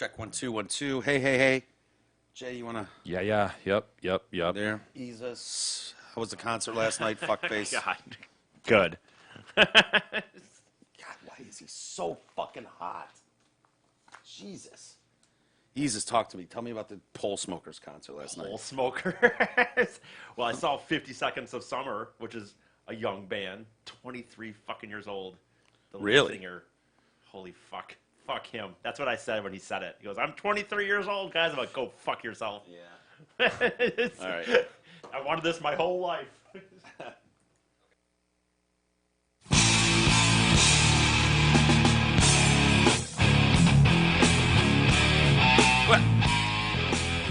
Check 1 2 1 2. Hey. Jay, you wanna Yeah. Yep. there? Ease us. How was the concert last night? Fuckface. God. Good. God, why is he so fucking hot? Jesus. Jesus, talk to me. Tell me about the Pole Smokers concert last Pole night. Smokers. Well, I saw 50 Seconds of Summer, which is a young band, 23 fucking years old. The lead Really? singer. Holy fuck. Fuck him. That's what I said when he said it. He goes, I'm 23 years old, guys. I'm like, go fuck yourself. Yeah. All right. I wanted this my whole life.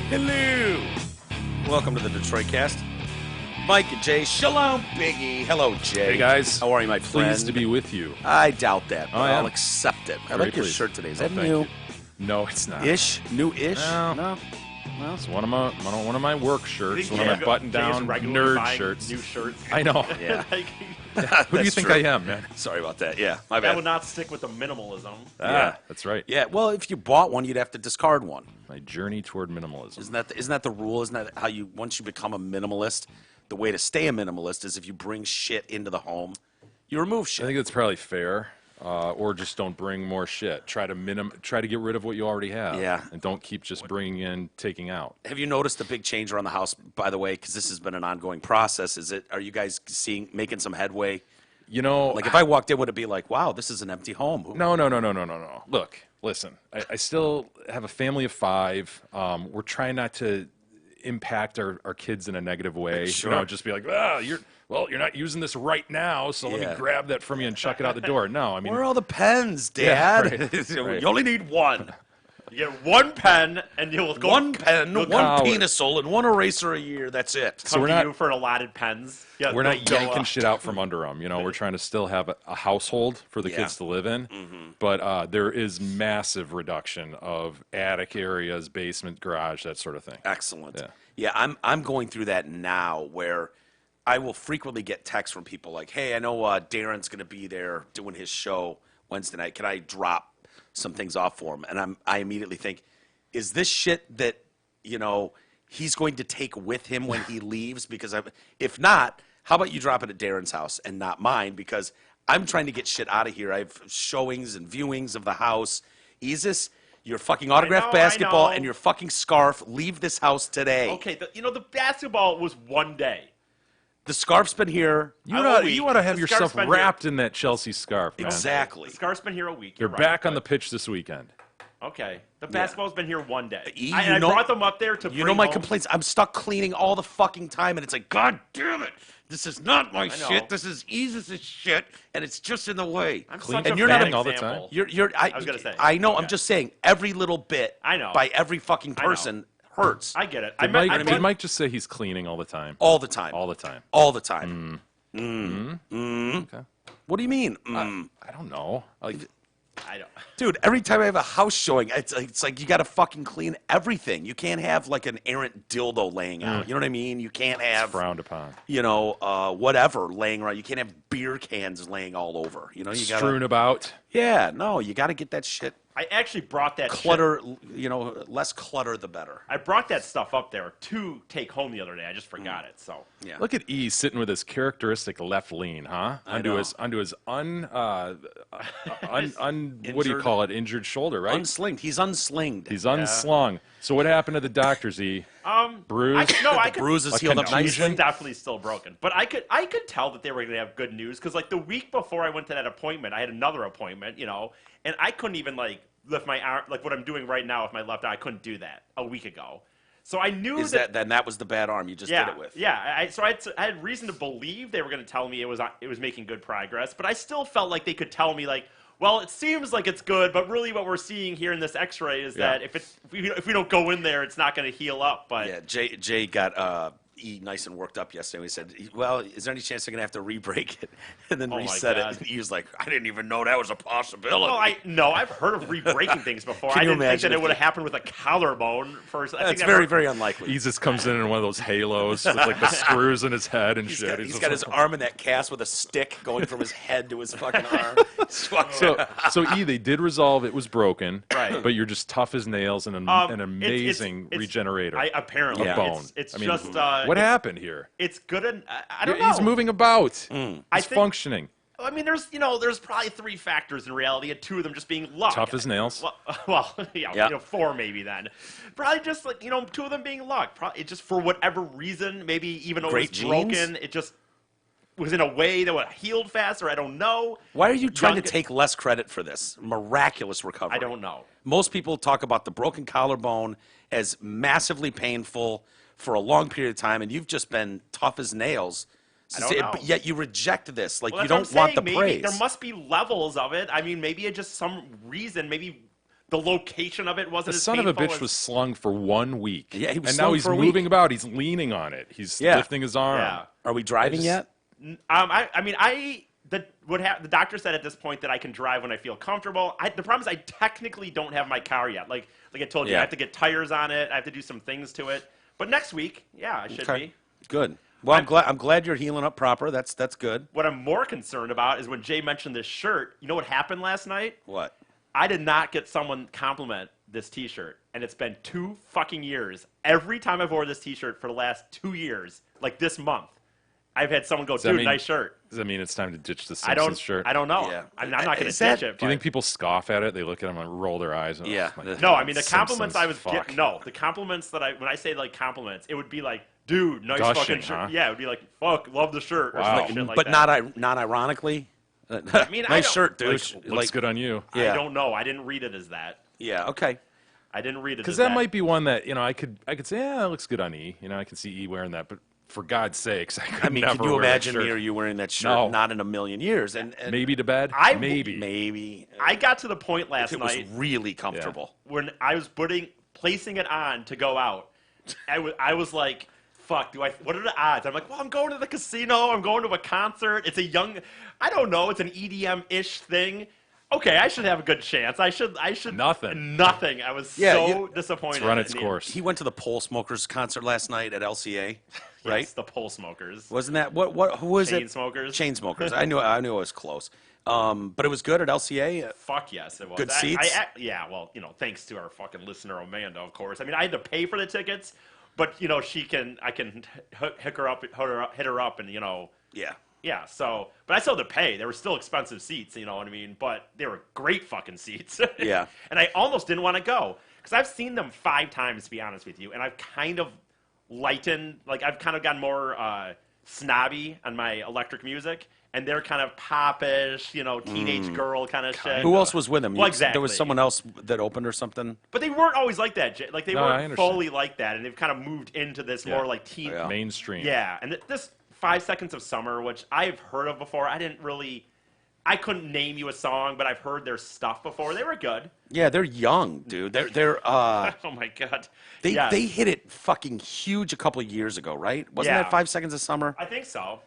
Hello. Welcome to the Detroit Cast. Mike and Jay. Shalom, Biggie. Hello, Jay. Hey, guys. How are you, my friend? Pleased to be with you. I doubt that, but I am. I'll accept it. I Very like your pleased. shirt today. Is Oh, that thank new? you. No, it's not. Ish? New-ish? No. It's one of my work shirts, one of my Jay's button-down regularly nerd buying shirts. New shirts. I know. Yeah. Like, Who do you That's think true. I am, man? Sorry about that. Yeah, my that bad. would not stick with the minimalism. Yeah. That's right. Yeah, well, if you bought one, you'd have to discard one. My journey toward minimalism. Isn't that the rule? Isn't that how you, once you become a minimalist, the way to stay a minimalist is if you bring shit into the home, you remove I shit. think that's probably fair. Or just don't bring more shit. Try to get rid of what you already have. Yeah. And don't keep just bringing in, taking out. Have you noticed the big change around the house, by the way, because this has been an ongoing process? Are you guys making some headway? You know, Like, if I walked in, would it be like, wow, this is an empty home? No. Look, listen. I still have a family of 5. We're trying not to impact our kids in a negative way. Sure. You know, just be like, you're not using this right now, so let Yeah. me grab that from you and chuck it out the door. No, I mean, Where are all the pens, Yeah, Dad? right, right. You only need one. You get one pen, and you'll go One pen, you'll one Wow. penisole, and one eraser a year. That's it. come we're to not- you for allotted pens. Yeah, we're not they'll go yanking up. shit out from under them. You know, we're trying to still have a household for the Yeah. kids to live in. But there is massive reduction of attic areas, basement, garage, that sort of thing. Excellent. Yeah. Yeah, I'm going through that now where I will frequently get texts from people like, hey, I know Darren's going to be there doing his show Wednesday night. Can I drop some things off for him? And I immediately think, is this shit that, he's going to take with him when he leaves? Because if not, how about you drop it at Darren's house and not mine? Because I'm trying to get shit out of here. I have showings and viewings of the house. Isis, your fucking autographed I basketball know. and your fucking scarf, leave this house today. Okay, the basketball was one day. The scarf's been here. You I'm ought a week. to have The yourself scarf's been wrapped in that Chelsea scarf, man. Exactly. The scarf's been here a week. You're You're back right, on the but- pitch this weekend. Okay, the basketball's been here one day. E, I brought them up there to. You know bring my home- complaints. I'm stuck cleaning all the fucking time, and it's like, God damn it! This is not my know. shit. This is Isis's shit, and it's just in the way. I'm Clean such and a you're bad not bang all the example. time. I was gonna say. I know. I'm Yeah. just saying. Every little bit. I know. By every fucking I know. person hurts. I get it. Did Mike just say he's cleaning all the time? all the time. All the time. All the time. Okay. What do you mean? I don't know. Like, I don't. Dude, every time I have a house showing, it's like you got to fucking clean everything. You can't have like an errant dildo laying out. You know what I mean? You can't have, frowned upon. whatever laying around. You can't have beer cans laying all over. You gotta, Strewn about. yeah, no, you got to get that shit I actually brought that shit- clutter. Less clutter the better. I brought that stuff up there to take home the other day. I just forgot it. So Yeah. Look at E sitting with his characteristic left lean, huh? Onto know. his what do you Injured. call it? Injured shoulder, right? Unslinged. He's unslinged. He's unslung. So what happened to the doctors, E? Bruised? I could. Bruises Like healed up contusion? nicely. It's definitely still broken, but I could tell that they were going to have good news because like the week before I went to that appointment, I had another appointment, and I couldn't even like lift my arm like what I'm doing right now with my left eye. I couldn't do that a week ago, so I knew Is that was the bad arm you just yeah, did it with? yeah. I had reason to believe they were going to tell me it was making good progress, but I still felt like they could tell me like, well, it seems like it's good, but really what we're seeing here in this X-ray is Yeah. that if we don't go in there, it's not going to heal up. But Yeah, Jay got nice and worked up yesterday. We said, well, is there any chance they're going to have to re-break it and then Oh my reset it? God. And he was like, I didn't even know that was a possibility. Well, I've heard of re-breaking things before. Can I you didn't think imagine that it if would have they- happened with a collarbone first. I think That's I've very, heard- very unlikely. Jesus comes in one of those halos with like the screws in his head and shit. He's just got his like- arm in that cast with a stick going from his head to his fucking arm. So they did resolve it was broken, Right. but you're just tough as nails and an amazing regenerator apparently, Yeah. of bone. It's I mean, just what happened here? It's good. I don't know. He's moving about. Mm. He's think- functioning. I mean, there's probably 3 factors in reality, and 2 of them just being luck. Tough as nails. Well, Yeah. 4 maybe then. Probably just 2 of them being luck. Probably it just for whatever reason, maybe even though Great it was broken, genes? it just was in a way that would healed faster. I don't know. Why are you trying to Young- take less credit for this miraculous recovery? I don't know. Most people talk about the broken collarbone as massively painful for a long period of time, and you've just been tough as nails. I don't know. But yet you reject this. Like, Well, you that's don't what I'm want the saying. Maybe praise. there must be levels of it. I mean, maybe it just some reason. Maybe the location of it wasn't The as son of a painful bitch as- was slung for 1 week. Yeah, he was and slung now he's for a week. moving about. He's leaning on it. He's Yeah. lifting his arm. Yeah. Are we driving yet? The doctor said at this point that I can drive when I feel comfortable. The problem is I technically don't have my car yet. Like I told you, Yeah. I have to get tires on it. I have to do some things to it. But next week, yeah, I should be. Good. Well, I'm glad you're healing up proper. That's good. What I'm more concerned about is when Jay mentioned this shirt. You know what happened last night? What? I did not get someone compliment this T-shirt, and it's been 2 fucking years. Every time I've worn this T-shirt for the last 2 years, like this month, I've had someone go, that "Dude, mean- nice shirt." Does that mean it's time to ditch the I don't. Simpsons shirt? I don't know. Yeah. I'm not going to Is ditch that- it. Do you think but- people scoff at it? They look at him and roll their eyes. And, Yeah. oh, my No, I mean the Simpsons, compliments I was fuck. getting. No, the compliments that when I say like compliments, it would be like, "Dude, nice Gushing, fucking shirt." huh? Yeah, it would be like, "Fuck, love the shirt," or Wow. some shit like But that. not ironically. mean, I nice don't- shirt, dude. Looks good on you. Yeah. I don't know. I didn't read it as that. Yeah. Okay. I didn't read it Because as that might be one that I could say, yeah, it looks good on E. I can see E wearing that, but for God's sakes, I could I mean, never can you wear that imagine shirt. me or you wearing that shirt? No. Not in a million years. And Maybe to bed. I- Maybe. maybe I got to the point last it was night really comfortable. when I was placing it on to go out. I was like, "Fuck, what are the odds?" I'm like, "Well, I'm going to the casino. I'm going to a concert. It's I don't know. It's an EDM-ish thing. Okay, I should have a good chance. I should. Nothing. I was Yeah, so disappointed. It's run in its the- course. He went to the Pole Smokers concert last night at LCA, right? Yes, the pole smokers. Wasn't that who was it? Chainsmokers? Chainsmokers. I knew it was close. But it was good at LCA. Fuck yes, it was. Good seats? Yeah, well, thanks to our fucking listener Amanda, of course. I mean, I had to pay for the tickets, but I can hit her up, and Yeah. yeah. So, but I still had to pay. They were still expensive seats, you know what I mean? But they were great fucking seats. Yeah. And I almost didn't want to go because I've seen them 5 times, to be honest with you, and I've kind of I've kind of gotten more snobby on my electric music. And they're kind of popish, teenage girl kind of shit. Who else was with him? Well, exactly. There was someone else that opened or something. But they weren't always like that. Jay. Like they No, I weren't understand. fully like that, and they've kind of moved into this more like teen. Yeah. Mainstream. Yeah, and this 5 Seconds of Summer, which I've heard of before, I couldn't name you a song, but I've heard their stuff before. They were good. Yeah, they're young, dude. They're Oh my god. they Yes. they hit it fucking huge a couple of years ago, right? Wasn't Yeah. that 5 Seconds of Summer? I think so.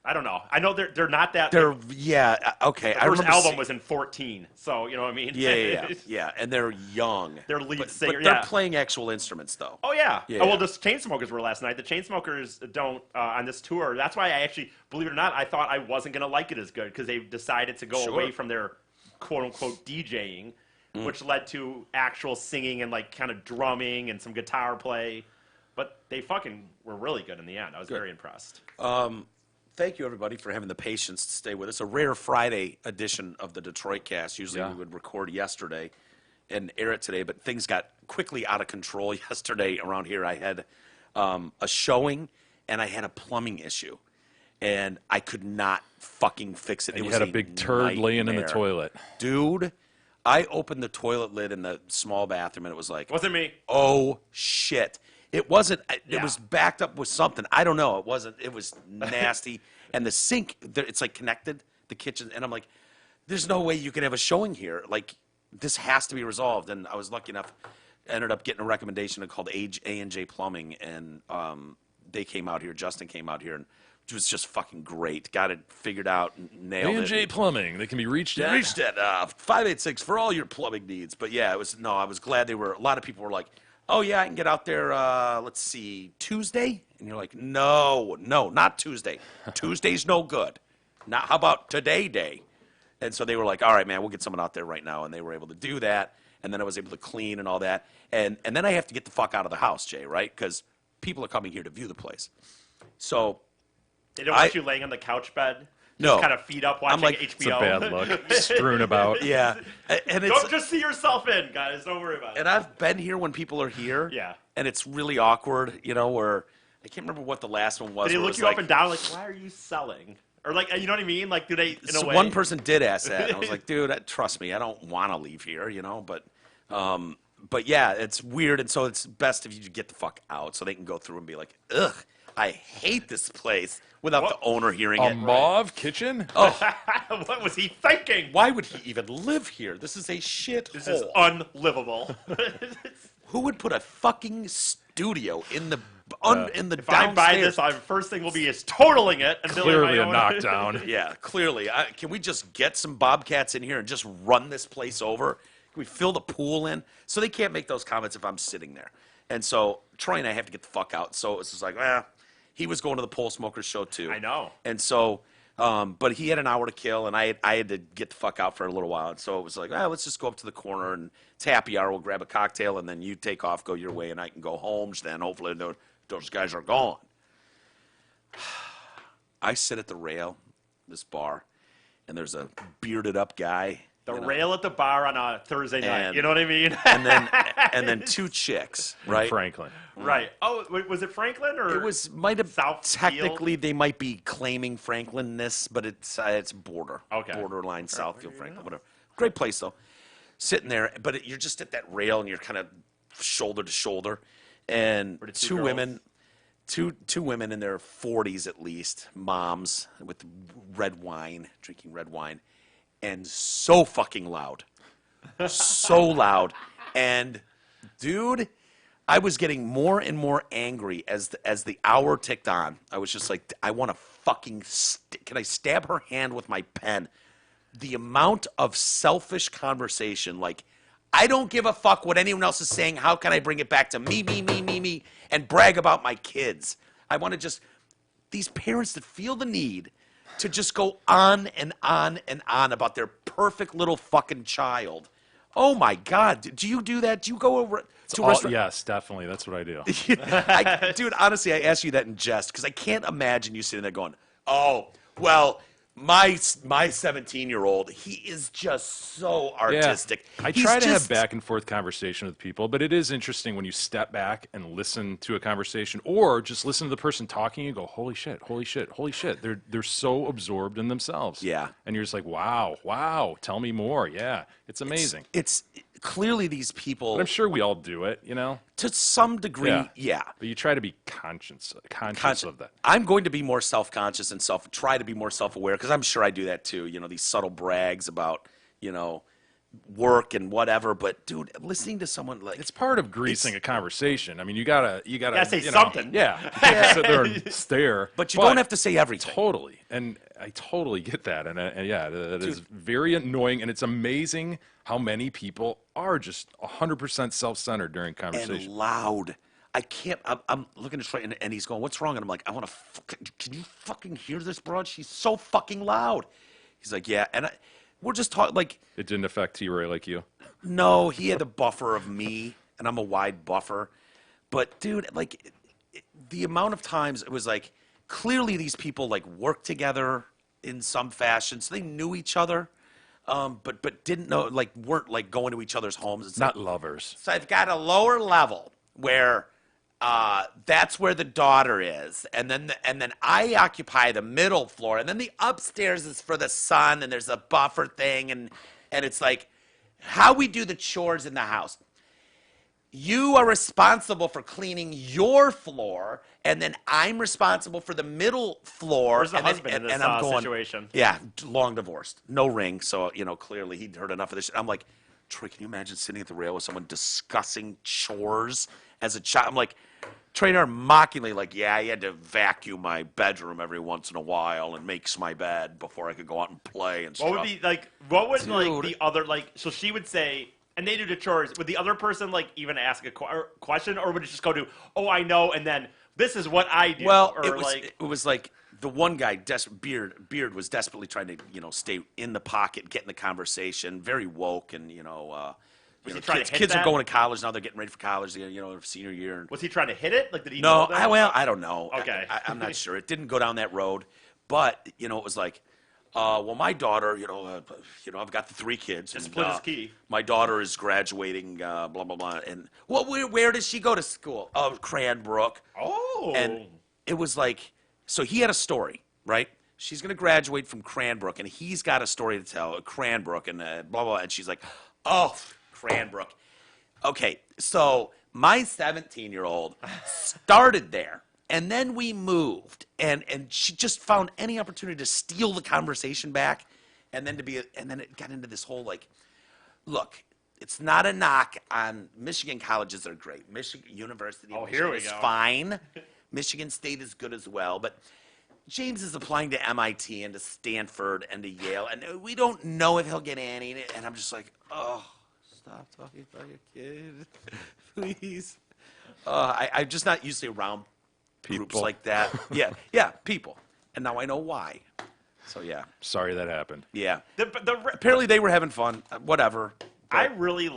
I don't know. I know they're not that. They're okay. the I first remember album see- was in 14, so you know what I mean. yeah, and they're young. Their lead but, singer, but they're yeah. playing actual instruments though. Oh yeah. Yeah, Oh well, yeah. the Chainsmokers were last night. The Chainsmokers don't on this tour. That's why I actually, believe it or not, I thought I wasn't gonna like it as good because they decided to go Sure. away from their quote unquote DJing, which led to actual singing and like kind of drumming and some guitar play. But they fucking were really good in the end. I was very impressed. Thank you, everybody, for having the patience to stay with us. A rare Friday edition of the Detroit Cast. Usually Yeah. we would record yesterday and air it today, but things got quickly out of control yesterday around here. I had a showing, and I had a plumbing issue, and I could not fucking fix it. And it you was had a big turd laying in the nightmare. toilet. Dude, I opened the toilet lid in the small bathroom, and it was like, Wasn't me. oh, shit. It wasn't, it Yeah. was backed up with something. I don't know. It wasn't, it was nasty. And the sink, it's like connected, the kitchen. And I'm like, there's no way you can have a showing here. Like, this has to be resolved. And I was lucky enough, ended up getting a recommendation called A&J Plumbing. And they came out here. Justin came out here, and it was just fucking great. Got it figured out, and nailed it. A&J Plumbing. They can be reached at. Reached at 586 for all your plumbing needs. But yeah, I was glad a lot of people were like, oh yeah, I can get out there, let's see, Tuesday? And you're like, no, not Tuesday. Tuesday's no good. Now, how about today day? And so they were like, all right, man, we'll get someone out there right now. And they were able to do that. And then I was able to clean and all that. And then I have to get the fuck out of the house, Jay, right? Because people are coming here to view the place. So They don't want you laying on the couch bed. No. Just kind of feet up watching like, HBO. It's a bad look. Strewn about. yeah, and it's Don't just see yourself in, guys. Don't worry about it. and I've been here when people are here. Yeah. And it's really awkward, where I can't remember what the last one was. Did they where it look was you like, up and down like, why are you selling? Or like, you know what I mean? Like, do they, in a So way? one person did ask that. And I was like, dude, trust me, I don't want to leave here, But yeah, it's weird, and so it's best if you get the fuck out so they can go through and be like, ugh, I hate this place without What? the owner hearing A it. mauve kitchen? What was he thinking? Why would he even live here? This is a shit This hole. is unlivable. Who would put a fucking studio in the in the If I buy downstairs? this, first thing will be is totaling it and building Clearly my a own. knockdown. Yeah, clearly. Can we just get some Bobcats in here and just run this place over? Can we fill the pool in? So they can't make those comments if I'm sitting there. And so Troy and I have to get the fuck out. So it's just like, he was going to the Pole Smokers show too. I know. And so, but he had an hour to kill, and I had to get the fuck out for a little while. And so it was like, let's just go up to the corner, and it's happy hour. We'll grab a cocktail, and then you take off, go your way, and I can go home. Then hopefully those guys are gone. I sit at the rail, this bar, and there's a bearded up guy. The rail at the bar on a Thursday night. And- You know what I mean? and then two chicks, right? Franklin. Right. Oh, was it Franklin or? It might have Southfield? technically they might be claiming Franklinness, but it's borderline Southfield, Franklin, whatever. Great place though. Sitting there, but you're just at that rail and you're kind of shoulder to shoulder, and Were the two girls? women, two women in their 40s at least, moms with drinking red wine, and so fucking loud, so loud, and dude. I was getting more and more angry as the hour ticked on. I was just like, I want to fucking can I stab her hand with my pen? The amount of selfish conversation, like, I don't give a fuck what anyone else is saying. How can I bring it back to me, and brag about my kids? I want to these parents that feel the need to just go on and on and on about their perfect little fucking child. Oh my God. Do you do that? Do you go over to a restaurant? Yes, definitely. That's what I do. Dude, honestly, I ask you that in jest because I can't imagine you sitting there going, "Oh, well, my 17-year-old, he is just so artistic." I He's try to just- have back and forth conversation with people, but it is interesting when you step back and listen to a conversation, or just listen to the person talking and go, "Holy shit, holy shit, holy shit!" They're so absorbed in themselves. Yeah. and you're just like, "Wow, tell me more." Yeah, it's amazing. It's clearly these people, But I'm sure we all do it, to some degree, yeah. But you try to be conscious of that. I'm going to be more self-conscious and try to be more self-aware because I'm sure I do that too. These subtle brags about, work and whatever. But dude, listening to someone like It's part of greasing a conversation. I mean, you gotta say you know, something. Yeah, you can't sit there and stare. but you don't have to say everything. Totally, and I totally get that, and yeah, it is very annoying, and it's amazing how many people are just 100% self-centered during And conversation. loud. I can't. I'm looking at Troy, and he's going, "What's wrong?" And I'm like, "I want to. Can you fucking hear this broad? She's so fucking loud." He's like, "Yeah," and we're just talking like, It didn't affect T-Ray like you. no, he had the buffer of me, and I'm a wide buffer, but dude, like, the amount of times it was like, clearly these people like worked together in some fashion, so they knew each other, but didn't know, like, weren't like going to each other's homes. It's Not like, lovers. so I've got a lower level where that's where the daughter is, and then I occupy the middle floor, and then the upstairs is for the son, and there's a buffer thing, and it's like how we do the chores in the house. You are responsible for cleaning your floor, and then I'm responsible for the middle floor. Where's the and then- husband in and- this and I'm going, situation? Yeah, long divorced, no ring. So clearly he'd heard enough of this. I'm like, Troy, can you imagine sitting at the rail with someone discussing chores as a child? I'm like, Trainer mockingly like, yeah, I had to vacuum my bedroom every once in a while and makes my bed before I could go out and play and stuff. What would be like? What would like Dude. the other like? So she would say, and they do the chores. Would the other person like even ask a question, or would it just go to, oh, I know, and then this is what I do? Well, or it was like the one guy, Beard was desperately trying to, stay in the pocket, get in the conversation, very woke, and he trying to hit kids are that? going to college now. They're getting ready for college, their senior year. And, was he trying to hit it? Like, did he know no, that? I don't know. Okay. I'm not sure. It didn't go down that road, but it was like, well, my daughter, I've got the 3 kids. Discipline is key. My daughter is graduating, blah blah blah, and well, where does she go to school? Oh, Cranbrook. Oh, And it was like, so he had a story, right? She's going to graduate from Cranbrook, and he's got a story to tell, Cranbrook, and blah, blah, and she's like, oh, Cranbrook. Okay, so my 17-year-old started there, and then we moved, and she just found any opportunity to steal the conversation back, and then it got into this whole, like, look, it's not a knock on Michigan colleges are great. Michigan University of here Michigan we is go. fine. Michigan State is good as well, but James is applying to MIT and to Stanford and to Yale, and we don't know if he'll get any. And I'm just like, oh, stop talking about your kid, please. I'm just not used to around groups People. like that. Yeah, people. And now I know why. So yeah, Sorry that happened. yeah. the Apparently they were having fun. Whatever. I really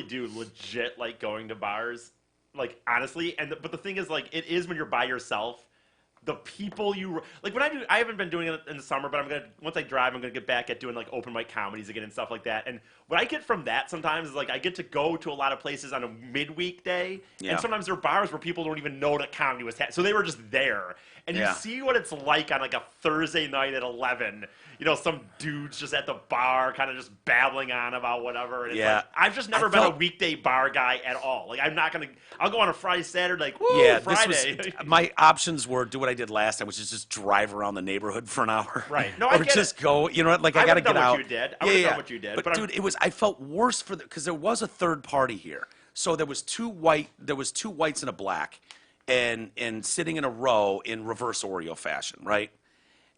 do legit like going to bars, like honestly. But the thing is, like, it is when you're by yourself. The people you like when I haven't been doing it in the summer, but once I drive, I'm gonna get back at doing like open mic comedies again and stuff like that. And what I get from that sometimes is like I get to go to a lot of places on a midweek day, Yeah. and sometimes there are bars where people don't even know that comedy was so they were just there, and Yeah. you see what it's like on like a Thursday night at 11. Some dudes just at the bar, kind of just babbling on about whatever. And it's Yeah. like, I've just never I been a felt- weekday bar guy at all. Like, I'll go on a Friday, Saturday, like, woo, Yeah, Friday. this was my options were do what I did last time, which is just drive around the neighborhood for an hour. Right. No, I or get just it. go. You know what? Like I I got to would've done get what out. you did. I would've done what you did, But, but I'm- dude, I felt worse because there was a third party here. So there was two whites and a black, and sitting in a row in reverse Oreo fashion, right?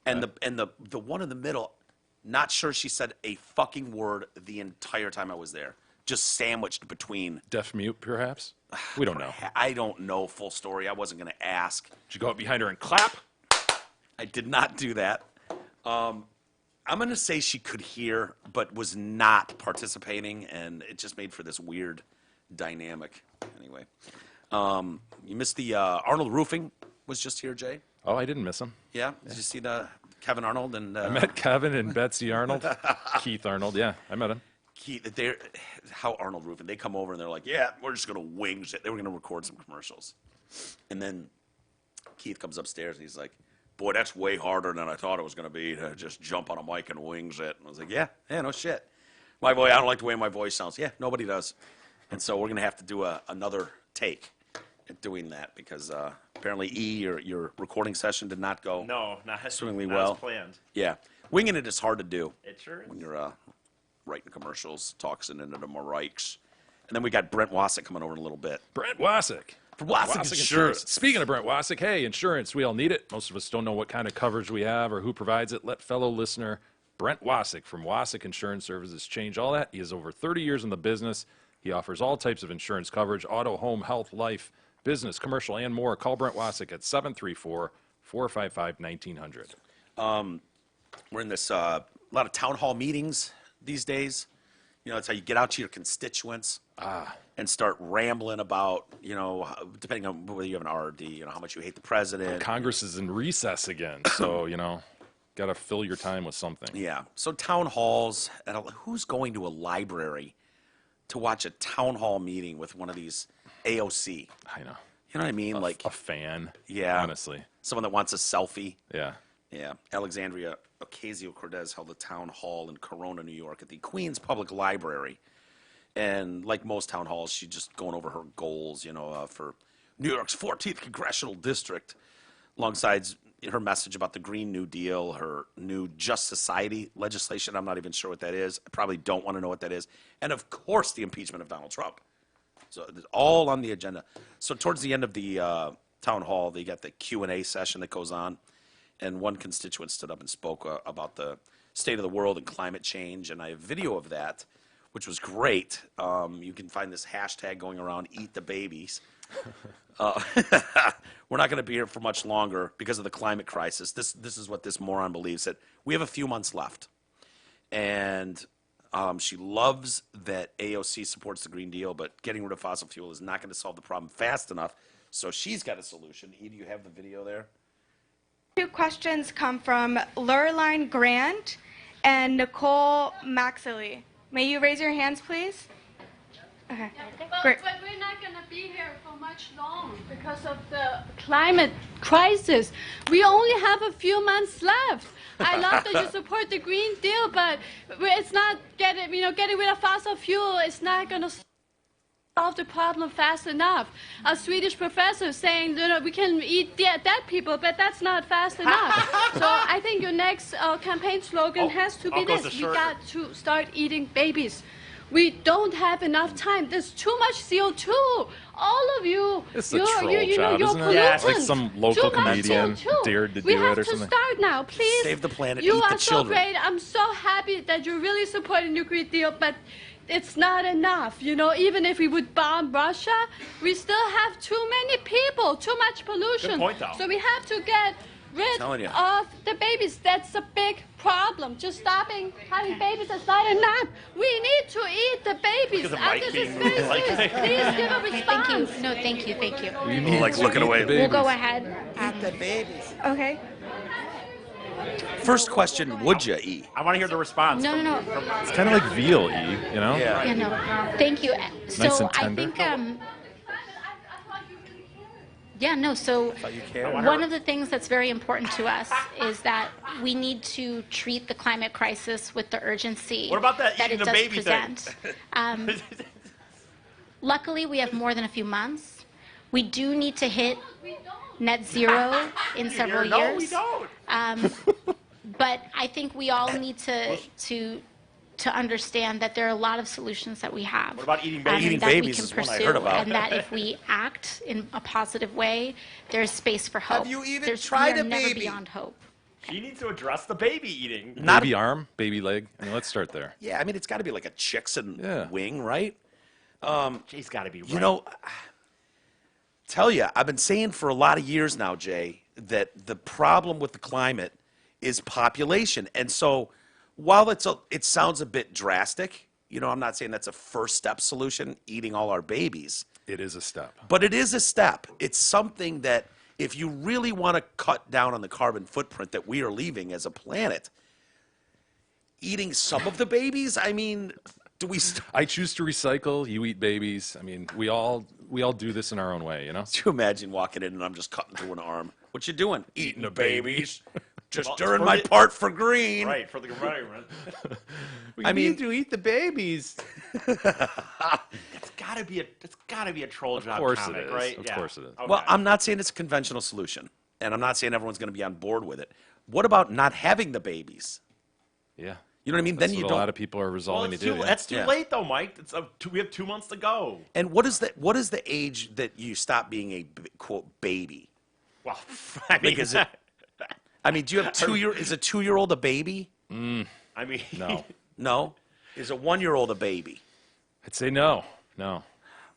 And the one in the middle, not sure she said a fucking word the entire time I was there. Just sandwiched between. Deaf mute, perhaps? We don't know. I don't know full story. I wasn't going to ask. Did you go up behind her and clap? I did not do that. I'm going to say she could hear, but was not participating, and it just made for this weird dynamic. Anyway, you missed the Arnold Roofing was just here, Jay. Oh, I didn't miss him. Yeah, did you see the Kevin Arnold and I met Kevin and Betsy Arnold. Keith Arnold, yeah, I met him. Keith? How Arnold Roofing? They come over and they're like, "Yeah, we're just going to wings it." They were going to record some commercials, and then Keith comes upstairs and he's like, "Boy, that's way harder than I thought it was going to be to just jump on a mic and wings it." And I was like, yeah, no shit. I don't like the way my voice sounds. Yeah, nobody does. And so we're going to have to do another take at doing that because apparently, your recording session did not go. No, not Swimmingly not well. as planned. Yeah. Winging it is hard to do It sure is. when you're writing commercials, talking into the mics. And then we got Brent Wasik coming over in a little bit. Brent Wasik. From Wasik Insurance. Speaking of Brent Wasik, hey, insurance, we all need it. Most of us don't know what kind of coverage we have or who provides it. Let fellow listener Brent Wasik from Wasik Insurance Services change all that. He has over 30 years in the business. He offers all types of insurance coverage, auto, home, health, life, business, commercial, and more. Call Brent Wasik at 734-455-1900. We're in this a lot of town hall meetings these days. That's how you get out to your constituents and start rambling about, depending on whether you have an RD, how much you hate the president. Congress is in recess again, so, got to fill your time with something. Yeah. So town halls, and who's going to a library to watch a town hall meeting with one of these AOC? I know. You know what I mean? Like A fan. Yeah. Honestly. someone that wants a selfie. Yeah. Yeah. Alexandria Ocasio-Cortez held a town hall in Corona, New York at the Queens Public Library. And like most town halls, she's just going over her goals, for New York's 14th congressional district, alongside her message about the Green New Deal, her new Just Society legislation. I'm not even sure what that is. I probably don't want to know what that is. And of course, the impeachment of Donald Trump. So it's all on the agenda. So towards the end of the town hall, they got the Q&A session that goes on, and one constituent stood up and spoke about the state of the world and climate change, and I have video of that, which was great. You can find this hashtag going around, Eat the Babies. We're not going to be here for much longer because of the climate crisis. This is what this moron believes, that we have a few months left. And she loves that AOC supports the Green Deal, but getting rid of fossil fuel is not going to solve the problem fast enough. So she's got a solution. E, do you have the video there? Two questions come from Lurline Grant and Nicole Maxley. May you raise your hands, please? Okay, great. But we're not going to be here for much long because of the climate crisis. We only have a few months left. I love that you support the Green Deal, but it's not getting rid of fossil fuel. It's not going to solve the problem fast enough. A Swedish professor saying, we can eat dead people, but that's not fast enough. So I think your next campaign slogan has to be this: we got to start eating babies. We don't have enough time. There's too much CO2. All of you, It's a troll job, you're isn't it? pollutants. Like some local Too much comedian CO2. dared to we do have it or to something. start now, please. Save the planet, You eat the are so children. great. I'm so happy that you're really supporting the Green Deal, but it's not enough. Even if we would bomb Russia, we still have too many people, too much pollution. Good point, though. So we have to get rid Telling you. of the babies. That's a big problem. Just stopping having babies is not enough. We need to eat the babies. Look at the And mic this is being very like- serious. Please give a response. Thank you. No, thank you. Thank you. You need Like to looking eat away. the We'll go babies. ahead. Okay. First question, would you eat? I want to hear the response. No, from- no, no. from- It's kind of like veal, you know? Yeah. Yeah, no. Thank you. So Nice and I tender. think, yeah, no. So You care? one of the things that's very important to us is that we need to treat the climate crisis with the urgency What about that that eating it the does baby thing? present. Luckily, we have more than a few months. We do need to hit net zero in several No, years. we don't. But I think we all need to understand that there are a lot of solutions that we have. What about eating and babies? Eating that we babies can is one I pursue, heard about. and that if we act in a positive way, there's space for hope. you even There's, tried we are a never baby? beyond hope. She needs to address the baby eating. Not Baby arm, baby leg. I mean, let's start there. Yeah, I mean, it's got to be like a chick's Yeah. wing, right? She's got to be right. You know, tell you, I've been saying for a lot of years now, Jay, that the problem with the climate is population. And so while it sounds a bit drastic, I'm not saying that's a first step solution, eating all our babies, It is a step. but it is a step. It's something that if you really want to cut down on the carbon footprint that we are leaving as a planet, eating some of the babies, I mean, do we I choose to recycle. You eat babies. I mean, we all do this in our own way, you know? Could you imagine walking in and I'm just cutting through an arm? What you doing? Eating the babies. Just Well, doing for my the- part for green. Right, for the environment. I mean, to eat the babies. It's got to be a troll job course comic, it is. right? Of Yeah. course it is. Okay. well, I'm not saying it's a conventional solution, and I'm not saying everyone's going to be on board with it. What about not having the babies? Yeah. You know what I mean? That's Then you what don't. a lot of people are well, resolving it's to do. too, yeah. that's too Yeah. late though, Mike. We have 2 months to go. And what is the age that you stop being a quote baby? Well, I mean, Is it? I mean, do you have is a 2-year-old a baby? I mean, No. No. Is a 1-year-old a baby? I'd say no. No.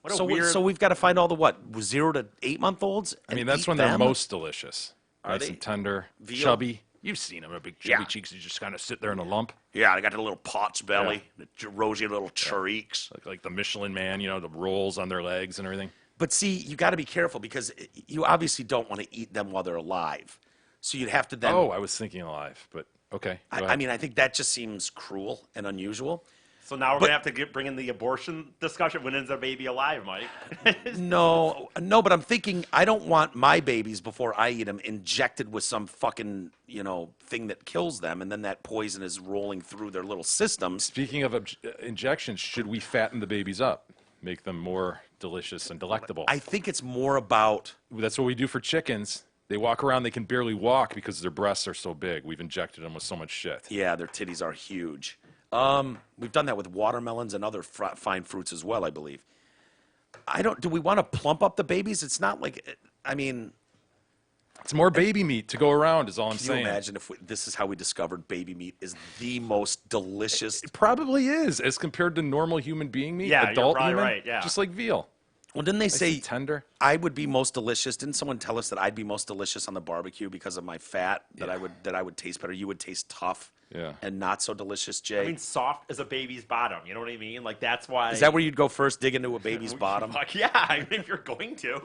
what a So, weird. so we've got to find all the 0 to 8-month-olds. I mean, that's when they're most delicious. Nice they? and tender, Veal? chubby. You've seen them, big chubby Yeah. cheeks. They just kind of sit there in a lump, Yeah, they got the little pot's belly, the rosy little cheeks. like the Michelin Man. The rolls on their legs and everything. But see, you got to be careful because you obviously don't want to eat them while they're alive. So you'd have to then. Oh, I was thinking alive, but okay. go I ahead. mean, I think that just seems cruel and unusual. so now we're but- gonna have to bring in the abortion discussion. When is a baby alive, Mike? No, but I'm thinking I don't want my babies before I eat them injected with some fucking thing that kills them, and then that poison is rolling through their little systems. Speaking of injections, should we fatten the babies up, make them more delicious and delectable? I think it's more about That's what we do for chickens. They walk around, they can barely walk because their breasts are so big. We've injected them with so much shit. yeah, their titties are huge. We've done that with watermelons and other fine fruits as well, I believe. I don't. Do we want to plump up the babies? It's not like. I mean, It's more baby meat to go around, is all I'm can you saying. imagine if this is how we discovered baby meat is the most delicious? It probably is, as compared to normal human being meat, Yeah, you're adult probably human, right, yeah. just like veal. Well, didn't they Nice say and tender. I would be most delicious? Didn't someone tell us that I'd be most delicious on the barbecue because of my fat? That I would taste better. You would taste tough. Yeah. And not so delicious, Jay. I mean, soft as a baby's bottom. You know what I mean? Like that's why. Is that where you'd go first? Dig into a baby's bottom? Fuck yeah! I mean, if you're going to,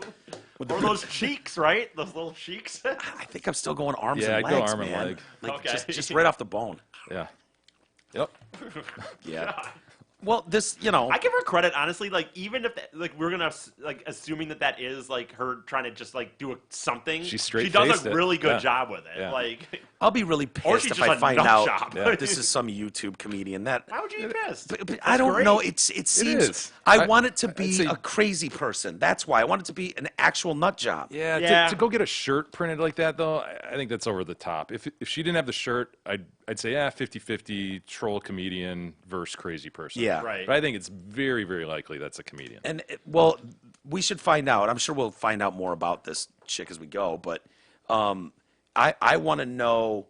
or those cheeks, right? Those little cheeks. I think I'm still going arms Yeah, and I'd go legs, arm and man. leg. Like Okay. just right off the bone. Yeah. Yep. Yeah. Well, this, you know, I give her credit, honestly. Like, even if like we're gonna like assuming that is like her trying to just like do something, She she does straight-faced a it. really good Yeah. job with it. Yeah. Like, I'll be really Or pissed she's if just I a find nut out job. that this is some YouTube comedian. That why would you be pissed? But I don't great. know. It seems is. I want it to I'd be say- a crazy person. That's why I want it to be an actual nut job. Yeah, Yeah. To go get a shirt printed like that, though, I think that's over the top. If she didn't have the shirt, I'd say, 50-50 troll comedian versus crazy person. Yeah. Right. But I think it's very, very likely that's a comedian. And well, we should find out. I'm sure we'll find out more about this chick as we go. But I want to know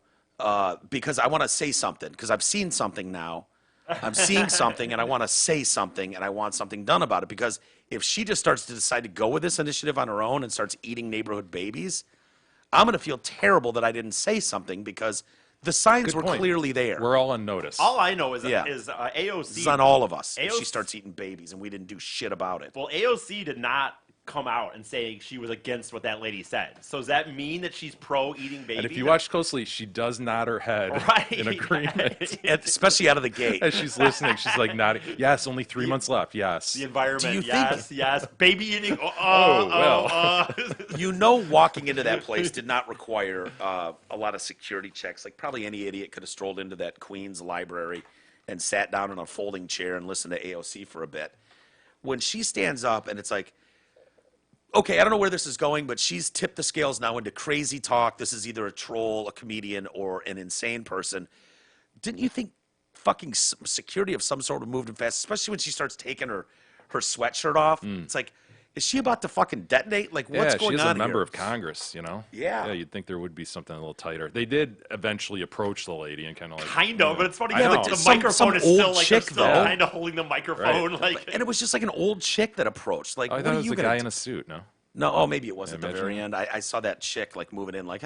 because I want to say something because I've seen something now. I'm seeing something and I want to say something and I want something done about it because if she just starts to decide to go with this initiative on her own and starts eating neighborhood babies, I'm going to feel terrible that I didn't say something because the signs Good were point. clearly there. We're all on notice. All I know is Yeah. AOC. It's on all of us. If she AOC starts eating babies and we didn't do shit about it. Well, AOC did not come out and say she was against what that lady said. So does that mean that she's pro eating babies? and if you watch closely, she does nod her head right in agreement. Especially out of the gate. As she's listening, she's like nodding. Yes, only 3 months left. Yes. the environment, Do you yes, yes. Baby eating. You know, walking into that place did not require a lot of security checks. Like, probably any idiot could have strolled into that Queens library and sat down in a folding chair and listened to AOC for a bit. When she stands up and it's like, okay, I don't know where this is going, but she's tipped the scales now into crazy talk. This is either a troll, a comedian, or an insane person. Didn't you think fucking security of some sort of moved in fast, especially when she starts taking her sweatshirt off? It's like, is she about to fucking detonate? Like, what's going she's on a member here? of Congress, you know? Yeah. Yeah, you'd think there would be something a little tighter. They did eventually approach the lady and kind of like. kind of, but it's funny. I Yeah, know. like the Some microphone is old still like chick, still though. kind of holding the microphone. Like, And it was just like an old chick that approached. Like, Oh, I what thought are it was you the gonna guy do? in a suit, no? No, oh, maybe it was at the imagine very that. end. I saw that chick like moving in, like,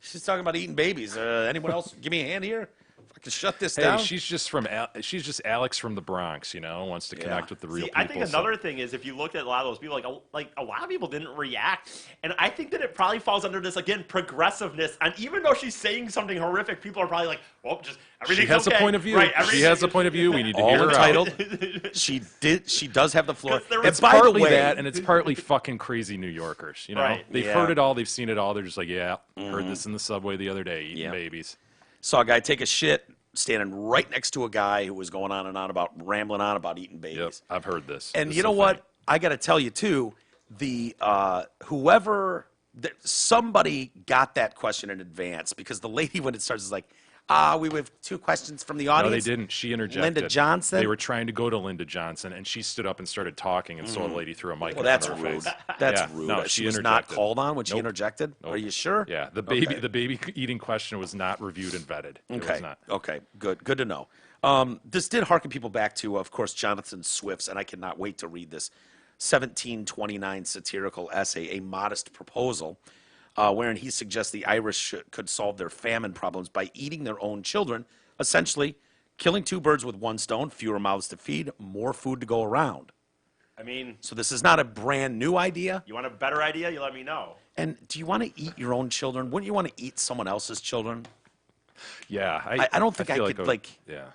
she's talking about eating babies. Anyone else give me a hand here? If I can shut this Hey, down. she's just Alex from the Bronx, you know, wants to connect with the real see, people. I think another thing is if you looked at a lot of those people, like a lot of people didn't react, and I think that it probably falls under this again progressiveness. And even though she's saying something horrific, people are probably like, "Well, just everything's She has okay." a point of view. Right, She has a point of view. We need to All hear her out. entitled. She does have the floor. 'Cause there And was by the Partly way, that, and it's partly fucking crazy New Yorkers. You know, Right. they've Yeah. heard it all, they've seen it all. They're just like, yeah, heard this in the subway the other day, eating Yeah. babies. saw a guy take a shit standing right next to a guy who was going on and on about rambling on about eating babies. Yep, I've heard this. And This you is know so what? funny. I got to tell you too. The somebody got that question in advance because the lady when it starts is like, we have two questions from the No, audience. they didn't. She interjected. Linda Johnson? They were trying to go to Linda Johnson, and she stood up and started talking, and so a lady threw a mic. Well, in that's front of her rude. face. That's Yeah, rude. no, she she was not interjected. called on when she Nope. interjected. Nope. Are you sure? Yeah, the baby eating question was not reviewed and vetted. It Okay. was not. Okay. Good to know. This did harken people back to, of course, Jonathan Swift's, and I cannot wait to read this 1729 satirical essay, A Modest Proposal, wherein he suggests the Irish could solve their famine problems by eating their own children, essentially killing two birds with one stone, fewer mouths to feed, more food to go around. I mean, So this is not a brand new idea. you want a better idea? You let me know. And do you want to eat your own children? Wouldn't you want to eat someone else's children? Yeah, I don't think I feel could, like- Yeah.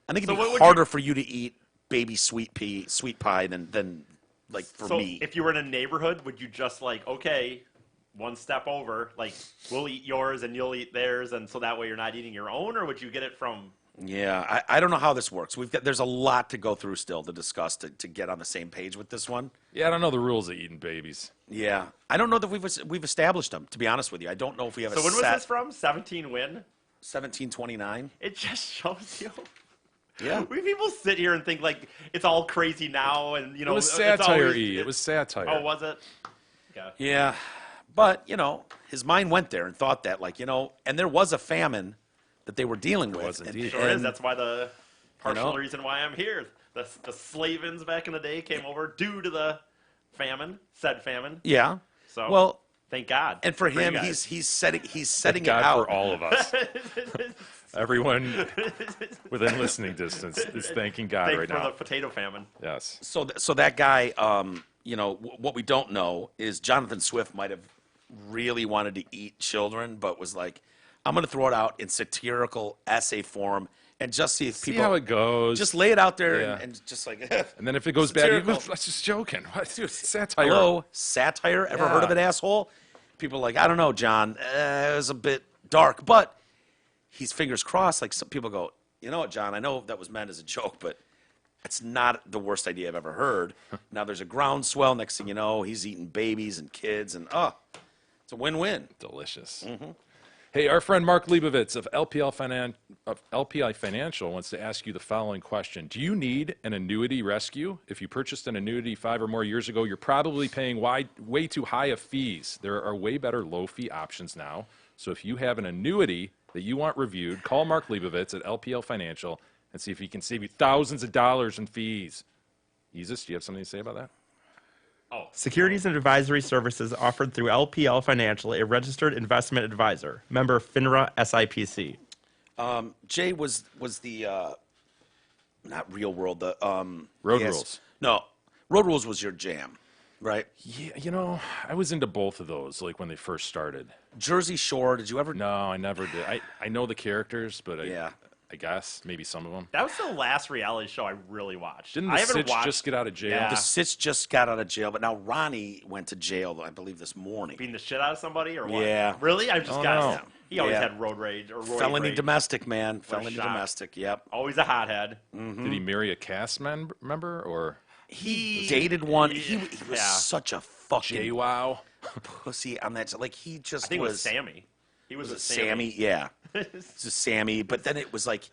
I think So it'd what be would you- harder for you to eat baby sweet pie than like for So me. if you were in a neighborhood, would you just like, okay, one step over, like we'll eat yours and you'll eat theirs, and so that way you're not eating your own, or would you get it from? Yeah, I don't know how this works. There's a lot to go through still to discuss to get on the same page with this one. Yeah, I don't know the rules of eating babies. Yeah, I don't know that we've established them. To be honest with you, I don't know if we have So a when was set. this from? 17 win. 1729. It just shows you. Yeah. We people sit here and think like it's all crazy now, and It was it's satire. always- It was satire. Oh, was it? Okay. Yeah. But, his mind went there and thought that, and there was a famine that they were dealing with. was indeed. Sure is. That's why the partial know? reason why I'm here. The Slavins back in the day came over due to the said famine. Yeah. So Well, thank God. and for you him, guys. he's setting Thank it God out. for all of us. Everyone within listening distance is thanking God Thank right for now. the potato famine. Yes. So that guy, what we don't know is Jonathan Swift might have really wanted to eat children, but was like, I'm going to throw it out in satirical essay form and just see if See people how it goes. just lay it out there Yeah. and just like, and then if it goes bad, you satirical. go, that's just joking. What? Dude, satire. hello, satire. Ever heard of Yeah. it, asshole? People are like, I don't know, John. It was a bit dark, but he's fingers crossed. Like some people go, you know what, John? I know that was meant as a joke, but it's not the worst idea I've ever heard. Now there's a groundswell. Next thing you know, he's eating babies and kids, and it's a win-win. Delicious. Hey, our friend Mark Leibovitz of LPI Financial wants to ask you the following question. Do you need an annuity rescue? If you purchased an annuity 5 or more years ago, you're probably paying way too high of fees. There are way better low-fee options now. So if you have an annuity that you want reviewed, call Mark Leibovitz at LPL Financial and see if he can save you thousands of dollars in fees. Isis, do you have something to say about that? Securities and advisory services offered through LPL Financial, a registered investment advisor. Member FINRA SIPC. Jay was the not Real World, the Road yes. Rules. No, Road Rules was your jam, right? Yeah, I was into both of those, like when they first started. Jersey Shore. Did you ever? No, I never did. I know the characters, but Yeah. I guess maybe some of them. That was the last reality show I really watched. Didn't I the haven't Sitch watched just get out of jail? Yeah. The Sitch just got out of jail, but now Ronnie went to jail, I believe, this morning. beating the shit out of somebody or what? Yeah. Really? I just Oh, got. no. He always Yeah. had road rage or roid Felony rage. domestic, man. Felony shock. domestic. Yep. Always a hothead. Did he marry a cast member or He dated one. He was Yeah. such a fucking JWoww? pussy on that. Like he just I think it was was Sammy. He was, Was a it Sammy? Yeah. It's a Sammy. But then it was like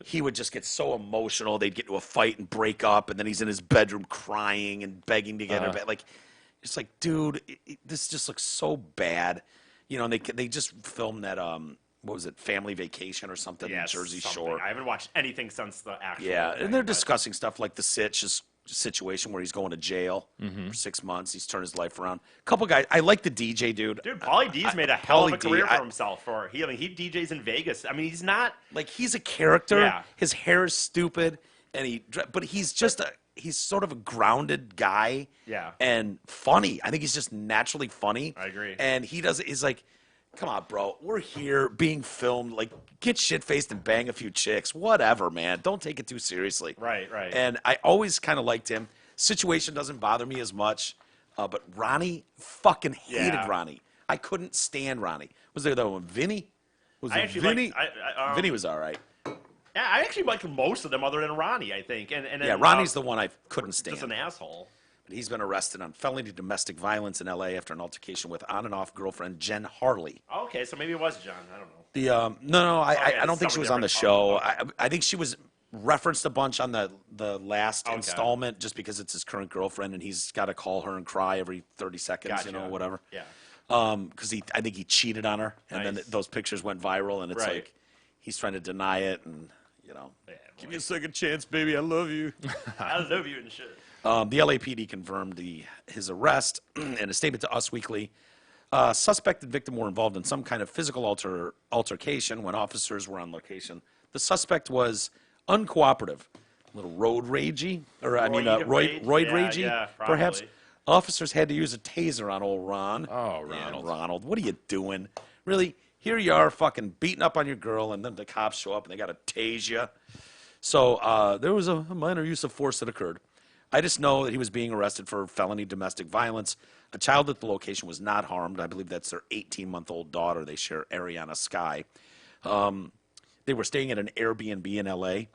he would just get so emotional. They'd get into a fight and break up, and then he's in his bedroom crying and begging to get her back. Like, it's like, dude, this just looks so bad. And they just filmed that what was it, Family Vacation or something in Jersey something. Shore. I haven't watched anything since the actual. Yeah, thing, and they're but- discussing stuff like the Sitch's situation where he's going to jail for 6 months. He's turned his life around. Couple guys. I like the DJ dude. Dude, Pauly D's made a hell of a Pauly D, career for himself. He DJs in Vegas. I mean, he's not. Like he's a character. Yeah. His hair is stupid, and but he's just he's sort of a grounded guy. Yeah. And funny. I think he's just naturally funny. I agree. And he's like, come on, bro. We're here being filmed. Like, get shit faced and bang a few chicks. Whatever, man. Don't take it too seriously. Right. And I always kind of liked him. Situation doesn't bother me as much. But Ronnie, fucking hated Yeah. Ronnie. I couldn't stand Ronnie. Was there that one? Vinny? Was I it actually Vinny? liked- Vinny was all right. Yeah, I actually liked most of them other than Ronnie, I think. And Yeah, Ronnie's the one I couldn't stand. just an asshole. He's been arrested on felony domestic violence in L.A. after an altercation with on and off girlfriend Jen Harley. Okay, so maybe it was John. I don't know. The no, I yeah, don't think she someone was on the different. show. Oh, I think she was referenced a bunch on the last Okay. installment just because it's his current girlfriend and he's got to call her and cry every 30 seconds, Gotcha. whatever. Yeah. Because I think he cheated on her, and then Nice. those pictures went viral, and it's Right. like he's trying to deny it, and Yeah, give me a second chance, baby, I love you. I love you and shit. The LAPD confirmed his arrest in a statement to Us Weekly. Suspect and victim were involved in some kind of physical altercation when officers were on location. The suspect was uncooperative, a little road ragey, or Roid rage? roid Yeah, ragey, yeah, perhaps. probably. Officers had to use a taser on old Ron. Oh, Yeah, Ronald. Ronald, what are you doing? Really? Here you are, fucking beating up on your girl, and then the cops show up and they got to tase you. So there was a minor use of force that occurred. I just know that he was being arrested for felony domestic violence. A child at the location was not harmed. I believe that's their 18-month-old daughter. They share Ariana Sky. They were staying at an Airbnb in L.A.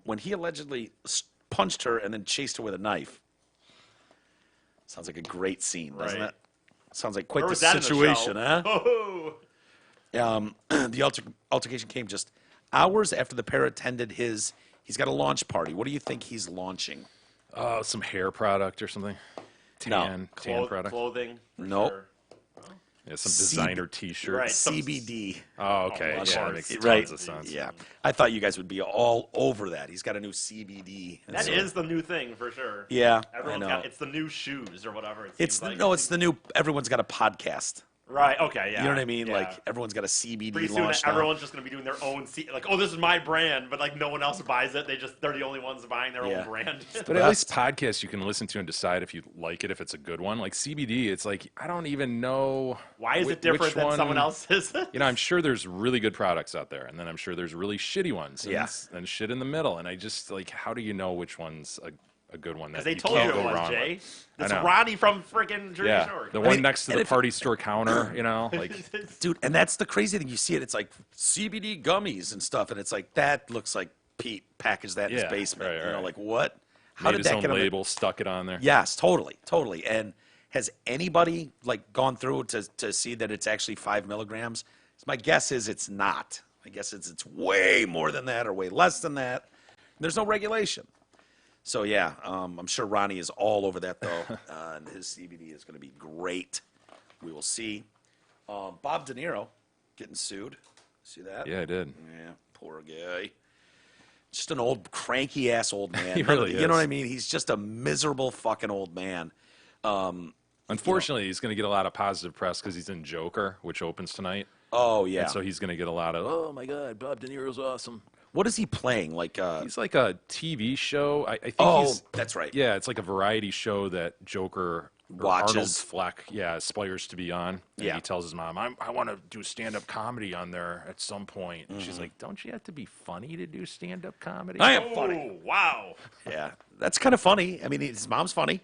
When he allegedly punched her and then chased her with a knife. Sounds like a great scene, doesn't Right. it? Sounds like quite Where the was that situation, in the show? huh? Oh. The altercation came just hours after the pair attended his He's got a launch party. What do you think he's launching? Some hair product or something. Tan product. Clothing. for Nope. sure. Yeah, some designer T-shirt. Right. CBD. Oh, okay. launch Yeah, that party. makes tons Right. of sense. Yeah. I thought you guys would be all over that. He's got a new CBD. And That so- is the new thing for sure. Yeah, Everyone's I know. got it's the new shoes or whatever. It It's seems like. no, it's the new. Everyone's got a podcast. Right. Okay. Yeah. You know what I mean? Yeah. Like everyone's got a CBD Pretty soon, launch now. everyone's just gonna be doing their own. Like, oh, this is my brand, but like no one else buys it. They're the only ones buying their Yeah. own brand. But at least podcasts you can listen to and decide if you like it, if it's a good one. Like CBD, it's like I don't even know Why is whi- it different which than one- someone else's? You know, I'm sure there's really good products out there, and then I'm sure there's really shitty ones, and, Yeah. and shit in the middle. And I just like, how do you know which one's a good one that They you told you can't it go was wrong Jay. with? It's I know. Ronnie from freaking Jersey Yeah, Shore. the one And- next to and the if- party store counter, you know, like Dude, and that's the crazy thing. You see it, it's like CBD gummies and stuff, and it's like that looks like Pete packaged that in Yeah, his basement. right, You know, right. like what? How made did his that own get on the- label, stuck it on there. Yes, totally. And has anybody like gone through to see that it's actually 5 milligrams? My guess is it's not. My guess is it's way more than that or way less than that. There's no regulation. So yeah, I'm sure Ronnie is all over that though, and his CBD is going to be great. We will see. Bob De Niro getting sued. See that? Yeah, I did. Yeah, poor guy. Just an old cranky ass old man. He really You know is. what I mean? He's just a miserable fucking old man. Unfortunately, he's going to get a lot of positive press because he's in Joker, which opens tonight. Oh yeah. And so he's going to get a lot of, oh my God, Bob De Niro's awesome. What is he playing? Like He's like a TV show. I think oh, he's, that's right. yeah, it's like a variety show that Joker or Watches. Arnold Fleck, aspires to be on. And Yeah. he tells his mom, I want to do stand-up comedy on there at some point. And she's like, don't you have to be funny to do stand-up comedy? I am funny. Oh wow! Yeah, that's kind of funny. I mean, his mom's funny.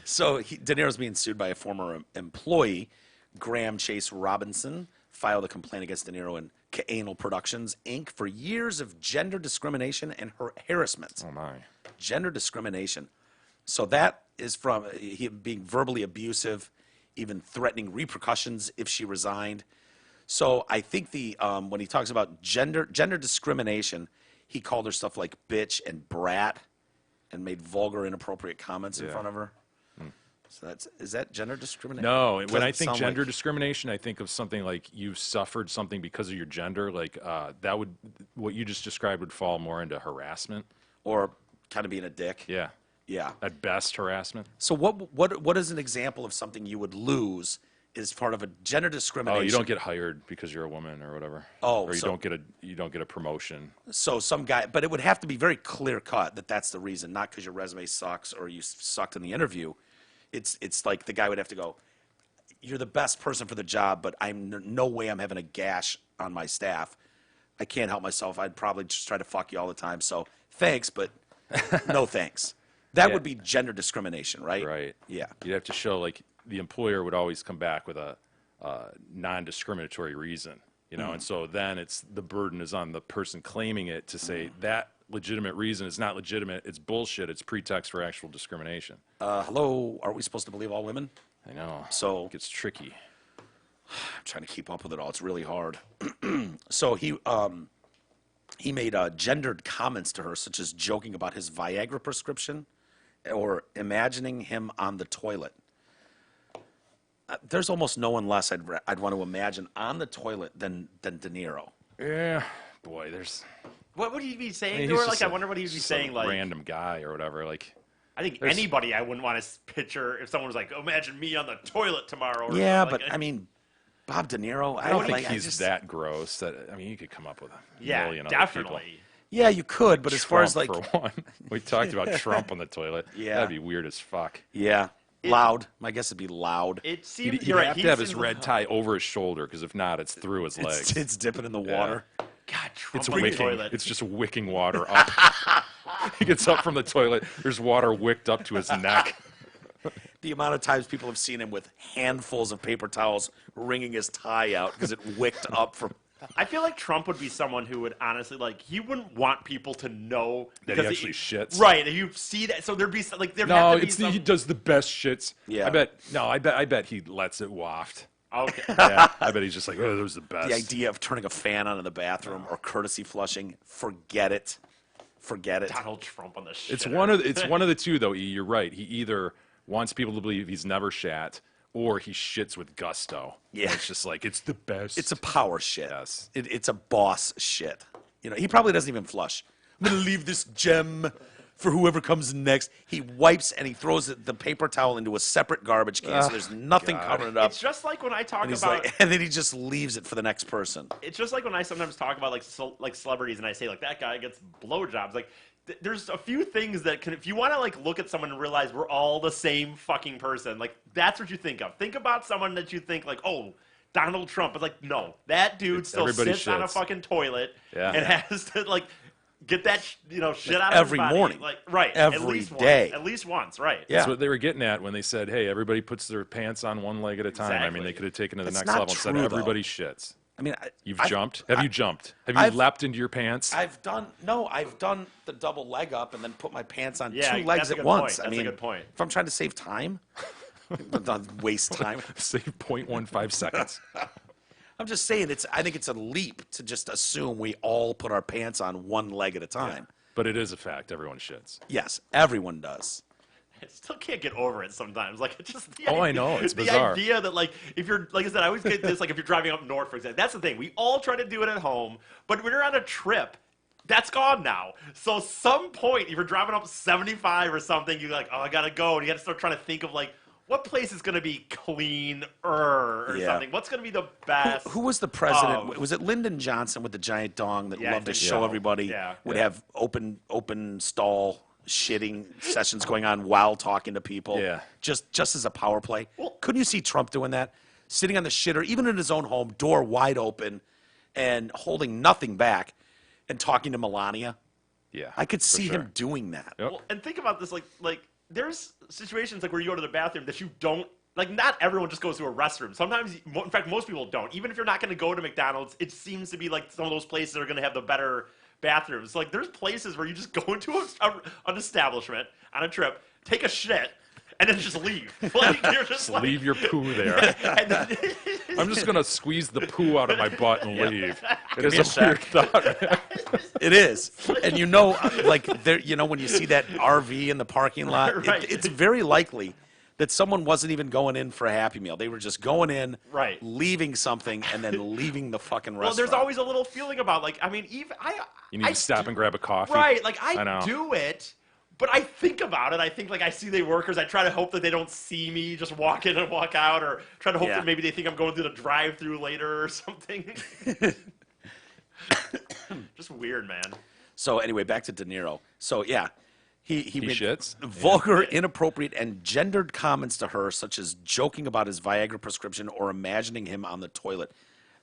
So De Niro's being sued by a former employee, Graham Chase Robinson, filed a complaint against De Niro and Canal Productions, Inc. for years of gender discrimination and harassment. Oh, my. Gender discrimination. So that is from him being verbally abusive, even threatening repercussions if she resigned. So I think the when he talks about gender discrimination, he called her stuff like bitch and brat, and made vulgar, inappropriate comments in Yeah. front of her. So is that gender discrimination? No, when I Doesn't think sound gender like- discrimination, I think of something like you suffered something because of your gender. Like that would, what you just described would fall more into harassment. or kind of being a dick. Yeah, Yeah. at best harassment. So what is an example of something you would lose as part of a gender discrimination? Oh, you don't get hired because you're a woman or whatever. Oh, or you so- don't get a promotion. So some guy, but it would have to be very clear cut that that's the reason, not because your resume sucks or you sucked in the interview. It's like the guy would have to go, you're the best person for the job, but no way I'm having a gash on my staff. I can't help myself. I'd probably just try to fuck you all the time. So thanks, but no thanks. That Yeah. would be gender discrimination, right? Right. Yeah. You'd have to show like the employer would always come back with a non-discriminatory reason, you know, and so then it's the burden is on the person claiming it to say that legitimate reason is not legitimate. It's bullshit. It's pretext for actual discrimination. Hello, are we supposed to believe all women? I know. So- it gets tricky. I'm trying to keep up with it all. It's really hard. So he made gendered comments to her, such as joking about his Viagra prescription or imagining him on the toilet. There's almost no one less I'd want to imagine on the toilet than De Niro. Yeah, boy, there's What would he be saying I mean, to he's her? just Like, I a- wonder what he'd be just saying. a Like, random guy or whatever. Like, I think There's- anybody I wouldn't want to picture if someone was like, oh, imagine me on the toilet tomorrow. Or Yeah, something. but Like, I mean, Bob De Niro. I don't think like, he's just, that gross. That I mean, you could come up with a yeah, million other people. definitely. Yeah, you could, but as far as like, Trump, for one, we talked about Trump on the toilet. Yeah. That'd be weird as fuck. yeah, loud. My guess would be loud. It seems He'd you're right. have he to have his seems red like- tie over his shoulder, because if not, it's through his legs. It's dipping in the water. God, Trump It's on the wicking. toilet. It's just wicking water up. He gets up from the toilet. There's water wicked up to his neck. The amount of times people have seen him with handfuls of paper towels wringing his tie out because it wicked up from. I feel like Trump would be someone who would honestly like he wouldn't want people to know That he because actually shits. Right, you see that, so there'd be like there No, have to be it's some. he does the best shits. Yeah. I bet he lets it waft. Okay. Yeah, I bet he's just like, oh, that was the best. The idea of turning a fan on in the bathroom or courtesy flushing, forget it. forget it. Donald Trump on the shitter. It's one of the two though. E, you're right. He either wants people to believe he's never shat, or he shits with gusto. Yeah. And it's just like it's the best. It's a power shit. Yes. It's a boss shit. You know, he probably doesn't even flush. I'm gonna leave this gem for whoever comes next. He wipes and he throws the paper towel into a separate garbage can, so there's nothing covering it up. It's just like when I talk And he's about. like, and then he just leaves it for the next person. It's just like when I sometimes talk about like celebrities, and I say like that guy gets blowjobs. Like there's a few things that can, if you want to like look at someone and realize we're all the same fucking person, like that's what you think of. Think about someone that you think like, oh, Donald Trump. But like, no, that dude still everybody sits on a shits. fucking toilet Yeah. and has to like get that shit Like out of every his body. morning. Like right, Every at least day. Once, at least once, right? Yeah. That's what they were getting at when they said, "Hey, everybody puts their pants on one leg at a time." I mean, Exactly. they could have taken it to the That's next not level and said, true, though. "Everybody shits." I mean, You've I've- jumped. Have you jumped? Have you I've- leapt into your pants? I've done the double leg up and then put my pants on Yeah, two legs that's a at good once. point. I That's a mean, good point. if I'm trying to save time, not waste time. Save 0.15 seconds. I'm just saying I think it's a leap to just assume we all put our pants on one leg at a time. But it is a fact. Everyone shits. Yes, everyone does. I still can't get over it sometimes. Like, it's just the Oh, I idea, know. It's the bizarre. idea that, like, if you're, like I said, I always get this, like, if you're driving up north, for example. That's the thing. We all try to do it at home, but when you're on a trip, that's gone now. So, some point, if you're driving up 75 or something, you're like, oh, I gotta go. And you gotta start trying to think of, like, what place is gonna be cleaner or Yeah. something? What's gonna be the best? Who was the president? Was it Lyndon Johnson with the giant dong that Yeah, I loved to think show so. everybody? Yeah. Would Yeah. have open stall shitting sessions going on while talking to people. Yeah. Just as a power play. Well- Couldn't you see Trump doing that? Sitting on the shitter, even in his own home, door wide open, and holding nothing back, and talking to Melania. Yeah. I could for see sure. him doing that. Yep. Well, and think about this, like there's situations like where you go to the bathroom that you don't like. Not everyone just goes to a restroom. Sometimes, in fact, most people don't. Even if you're not going to go to McDonald's, it seems to be like some of those places that are going to have the better bathrooms. Like there's places where you just go into an establishment on a trip, take a shit, and then just leave. Like you're just like, Leave your poo there. and then, I'm just gonna squeeze the poo out of my butt and leave. It me a is a weird thought. It is, and like there, when you see that RV in the parking lot, Right. it's very likely that someone wasn't even going in for a Happy Meal. They were just going in, Right. leaving something, and then leaving the fucking restaurant. well, there's always a little feeling about like I mean, even You need to stop and grab a coffee. Right, like I know. I do it, but I think about it. I think like I see the workers. I try to hope that they don't see me just walk in and walk out, or try to hope Yeah. that maybe they think I'm going through the drive-through later or something. Just weird, man. So anyway, back to De Niro. So yeah, he made shits? vulgar, inappropriate, and gendered comments to her, such as joking about his Viagra prescription or imagining him on the toilet.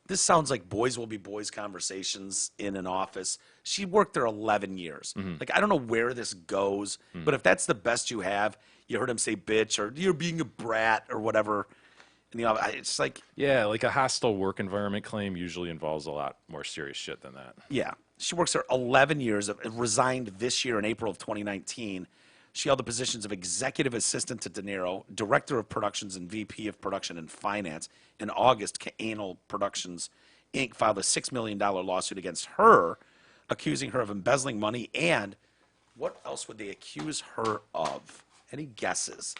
This sounds like boys will be boys conversations in an office. She worked there 11 years. Like, I don't know where this goes, but if that's the best you have, you heard him say bitch or you're being a brat or whatever. And, it's like, Yeah, like a hostile work environment claim usually involves a lot more serious shit than that. yeah. She works there 11 years, resigned this year in April of 2019. She held the positions of executive assistant to De Niro, director of productions, and VP of production and finance. In August, Canal Productions, Inc. filed a $6 million lawsuit against her, accusing her of embezzling money. And what else would they accuse her of? Any guesses?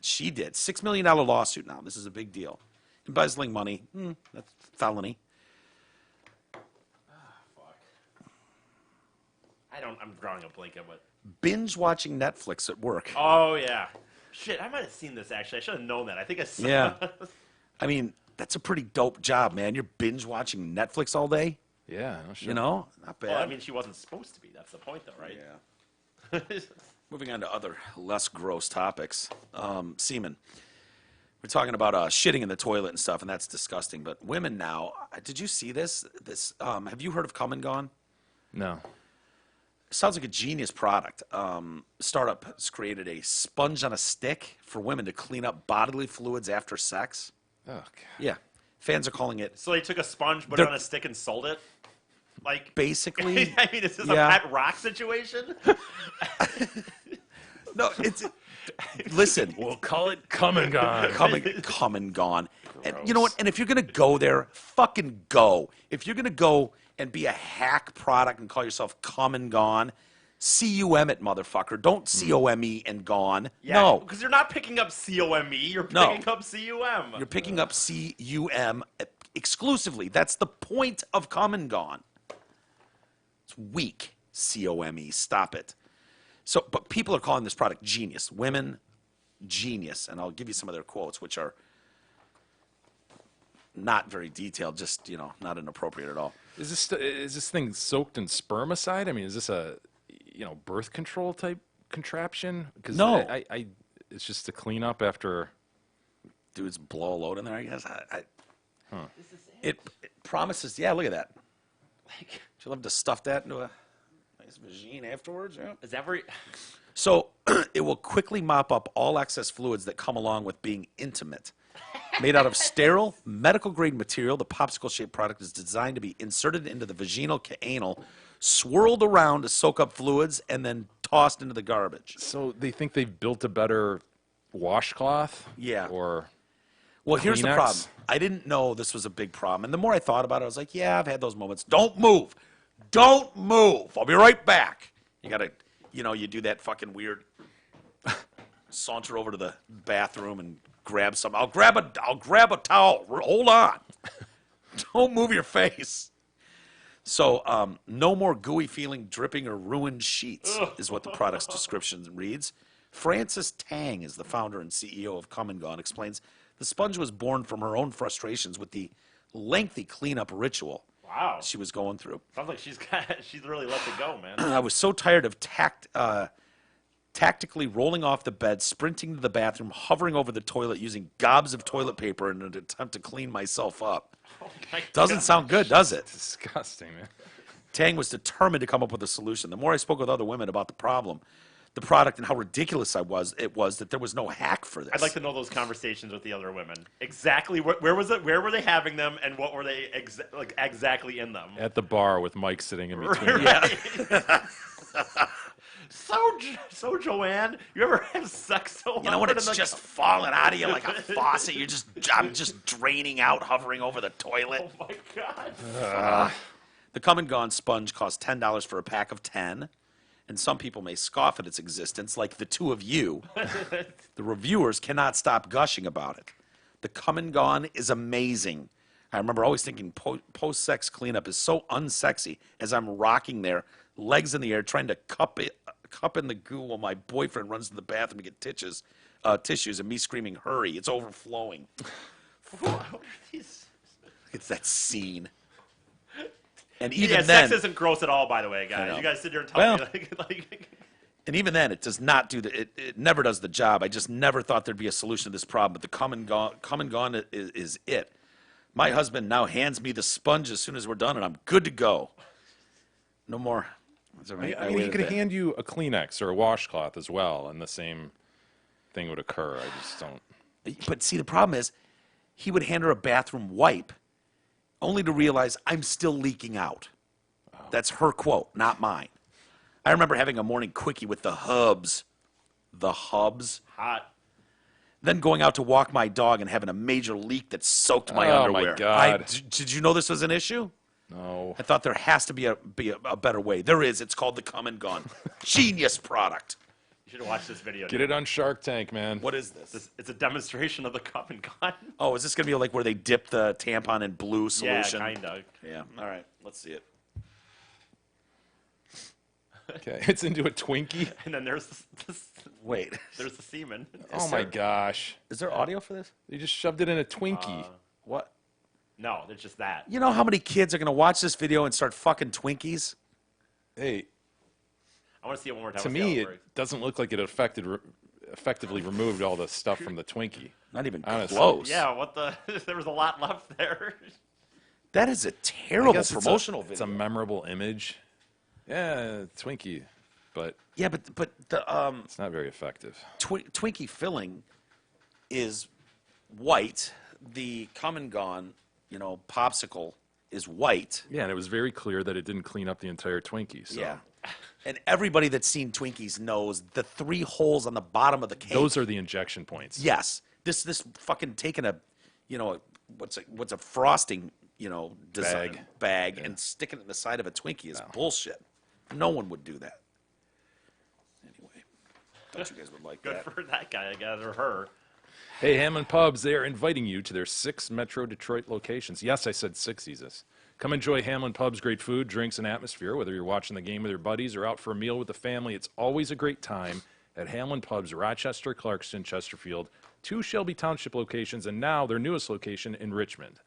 She did. $6 million lawsuit now. This is a big deal. Embezzling money, that's felony. I'm drawing a blank on what. Binge watching Netflix at work. Oh yeah, shit. I might have seen this actually. I should have known that. I think I saw. Yeah. I mean, that's a pretty dope job, man. You're binge watching Netflix all day, Yeah, no shit. not bad. Well, I mean, she wasn't supposed to be. That's the point, though, right? Yeah. Moving on to other less gross topics. Semen. We're talking about shitting in the toilet and stuff, and that's disgusting. But women now, did you see this? Have you heard of Come and Gone? No. Sounds like a genius product. Startup has created a sponge on a stick for women to clean up bodily fluids after sex. Oh, God. Yeah. Fans are calling it So they took a sponge, put They're- it on a stick, and sold it. Like, basically. I mean, is this Yeah. a pet rock situation? No, it's. Listen, We'll call it come and gone. come and gone. And you know what? And if you're gonna go there, fucking go. If you're gonna go and be a hack product and call yourself come and gone, C-U-M it, motherfucker. Don't C-O-M-E and gone. Yeah, No. because you're not picking up C-O-M-E. You're No. picking up C-U-M. You're picking up C-U-M exclusively. That's the point of come and gone. It's weak. C-O-M-E. Stop it. So, but people are calling this product genius. Women, genius. And I'll give you some of their quotes, which are not very detailed, just, not inappropriate at all. Is this thing soaked in spermicide? I mean, is this a birth control type contraption? Because No. it's just to clean up after. Dudes blow a load in there, I guess. It promises, yeah, look at that. Would you love to stuff that into a nice vagine afterwards? Yeah. Is every... So it will quickly mop up all excess fluids that come along with being intimate. Made out of sterile, medical-grade material, the popsicle-shaped product is designed to be inserted into the vaginal anal, swirled around to soak up fluids, and then tossed into the garbage. So they think they've built a better washcloth? Yeah. Or Well, here's the Kleenex? problem. I didn't know this was a big problem. And the more I thought about it, I was like, yeah, I've had those moments. Don't move. Don't move. I'll be right back. You got to, you do that fucking weird saunter over to the bathroom and grab some. I'll grab a towel. Hold on. Don't move your face. So, no more gooey feeling, dripping, or ruined sheets is what the product's description reads. Frances Tang is the founder and CEO of Come and Gone, explains the sponge was born from her own frustrations with the lengthy cleanup ritual Wow. she was going through. Sounds like she's really let it go, man. I was so tired of tactically rolling off the bed, sprinting to the bathroom, hovering over the toilet, using gobs of toilet paper in an attempt to clean myself up. Oh my Doesn't God. sound good, does it? disgusting, man. Tang was determined to come up with a solution. The more I spoke with other women about the problem, the product, and how ridiculous it was that there was no hack for this. I'd like to know those conversations with the other women. Exactly where was it? Where were they having them, and what were they exactly in them? At the bar with Mike sitting in between. Right. So Joanne, you ever have sex so You know when hard it's in the- just falling out of you like a faucet? I'm just draining out, hovering over the toilet. Oh my God. The Come and Gone sponge costs $10 for a pack of 10, and some people may scoff at its existence, like the two of you. The reviewers cannot stop gushing about it. The Come and Gone is amazing. I remember always thinking post-sex cleanup is so unsexy as I'm rocking there, legs in the air, trying to cup in the goo while my boyfriend runs to the bathroom to get tissues, and me screaming, "Hurry! It's overflowing." It's that scene. And even Yeah, then, sex isn't gross at all, by the way, guys. know. You guys sit here and tell Well- me like and even then, it does not do it never does the job. I just never thought there'd be a solution to this problem. But the Come and Gone is it. My husband now hands me the sponge as soon as we're done, and I'm good to go. No more. I mean, he could hand you a Kleenex or a washcloth as well, and the same thing would occur. I just don't. But see, the problem is, he would hand her a bathroom wipe, only to realize I'm still leaking out. That's her quote, not mine. I remember having a morning quickie with the hubs. The hubs. hot. Then going out to walk my dog and having a major leak that soaked my Oh, my underwear. God. Did you know this was an issue? No. I thought there has to be a better way. There is. It's called the Come and Gone. Genius product. You should watch this video. Get it on Shark Tank, man. What is this? It's a demonstration of the Come and Gone. Oh, is this going to be like where they dip the tampon in blue Yeah, solution? kind of. Yeah. All right. Let's see it. Okay, it's into a Twinkie. And then there's Wait. there's the semen. Oh my gosh! Is there audio for this? You just shoved it in a Twinkie. What? No, it's just that. You know how many kids are going to watch this video and start fucking Twinkies? Hey, I want to see it one more time. to Let's see me, how it works. doesn't look like it effectively removed all the stuff from the Twinkie. Not even Honestly. close. Yeah, what the? There was a lot left there. That is a I terrible guess promotional It's a video. memorable image. Yeah, Twinkie, but Yeah, but the it's not very effective. Twinkie filling is white. The Come and Gone, popsicle is white. Yeah, and it was very clear that it didn't clean up the entire Twinkie. So. Yeah. And everybody that's seen Twinkies knows the 3 holes on the bottom of the cake. Those are the injection points. Yes. This fucking taking a, what's a frosting, design Bag. bag and sticking it in the side of a Twinkie is bullshit. No one would do that. thought you guys would like Good that. for that guy, I guess, or her. Hey, Hamlin Pubs, they are inviting you to their 6 Metro Detroit locations. Yes, I said 6, Jesus. Come enjoy Hamlin Pub's great food, drinks, and atmosphere. Whether you're watching the game with your buddies or out for a meal with the family, it's always a great time at Hamlin Pub's Rochester, Clarkston, Chesterfield, 2 Shelby Township locations, and now their newest location in Richmond.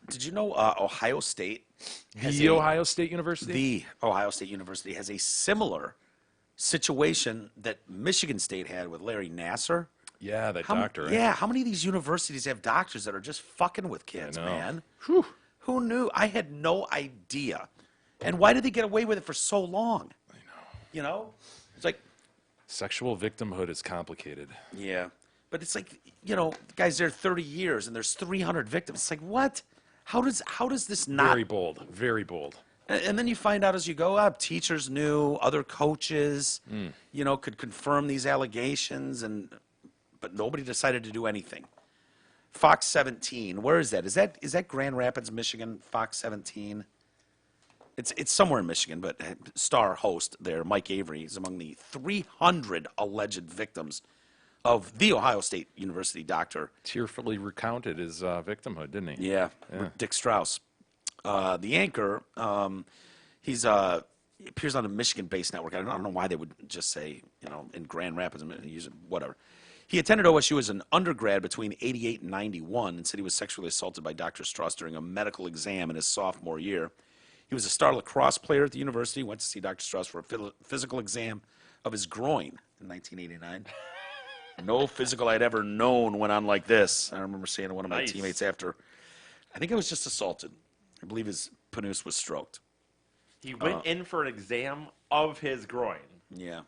Did you know Ohio State has The a- Ohio State University? The Ohio State University has a similar situation that Michigan State had with Larry Nasser? Yeah, that How m- doctor. Right? Yeah, how many of these universities have doctors that are just fucking with kids, know. man? Who knew? I had no idea. And why did they get away with it for so long? I know. You know? It's like, Sexual victimhood is complicated. yeah. But it's like, you know, the guy's there 30 years and there's 300 victims. It's like, what? How does this not? Very bold. Very bold. And then you find out as you go up, teachers knew, other coaches, you know, could confirm these allegations, but nobody decided to do anything. Fox 17, where is that? Is that Grand Rapids, Michigan? Fox 17. It's somewhere in Michigan, but star host there, Mike Avery, is among the 300 alleged victims of the Ohio State University doctor. Tearfully recounted his victimhood, didn't he? Yeah, Dick Strauss. The anchor, he appears on a Michigan-based network. I don't know why they would just say, you know, in Grand Rapids, use it, whatever. He attended OSU as an undergrad between 88 and 91 and said he was sexually assaulted by Dr. Strauss during a medical exam in his sophomore year. He was a star lacrosse player at the university, went to see Dr. Strauss for a physical exam of his groin in 1989. No physical I'd ever known went on like this. I remember saying to one of my Nice. teammates after, I think I was just assaulted. I believe his penis was stroked. He went in for an exam of his groin. Yeah.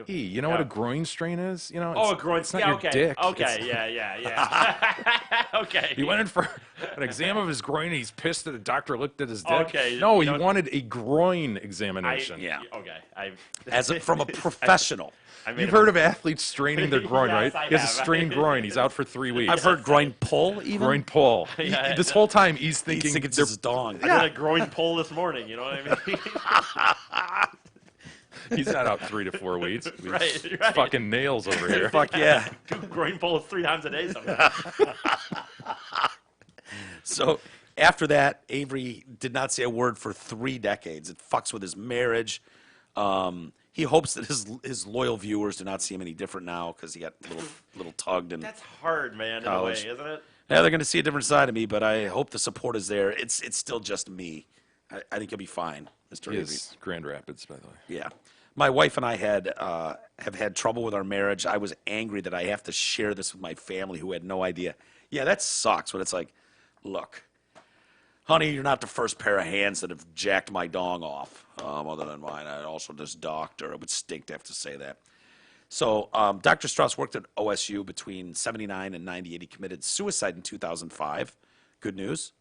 You know what a groin strain is? You know, Oh, a it's- groin. It's not Yeah, your okay. dick. Okay, It's- yeah. Okay. He went in for an exam of his groin. And he's pissed that the doctor looked at his dick. Okay, No, he you know- wanted a groin examination. Yeah. Okay. From a professional. You've heard of athletes straining their groin, Yes, right? I He has a have. strained groin. He's out for 3 weeks. I've heard groin pull even. groin pull. Yeah, This whole time he's He thinking thinks it's they're- his dong. I did a groin pull this morning. You know what I mean? he's not out 3 to 4 weeks. Right. Fucking nails over here. Fuck yeah. Groin pulls 3 times a day sometimes. So after that, Avery did not say a word for 3 decades. It fucks with his marriage. He hopes that his loyal viewers do not see him any different now because he got a little tugged and That's hard, man, in a way, College. isn't it? yeah, they're going to see a different side of me. But I hope the support is there. It's still just me. I think he'll be fine, Mr. He Avery. is Grand Rapids, by the way. Yeah. My wife and I have had trouble with our marriage. I was angry that I have to share this with my family who had no idea. Yeah, that sucks when it's like, look, honey, you're not the first pair of hands that have jacked my dong off, other than mine. I also this doctor. It would stink to have to say that. So Dr. Strauss worked at OSU between 79 and 98. He committed suicide in 2005. Good news.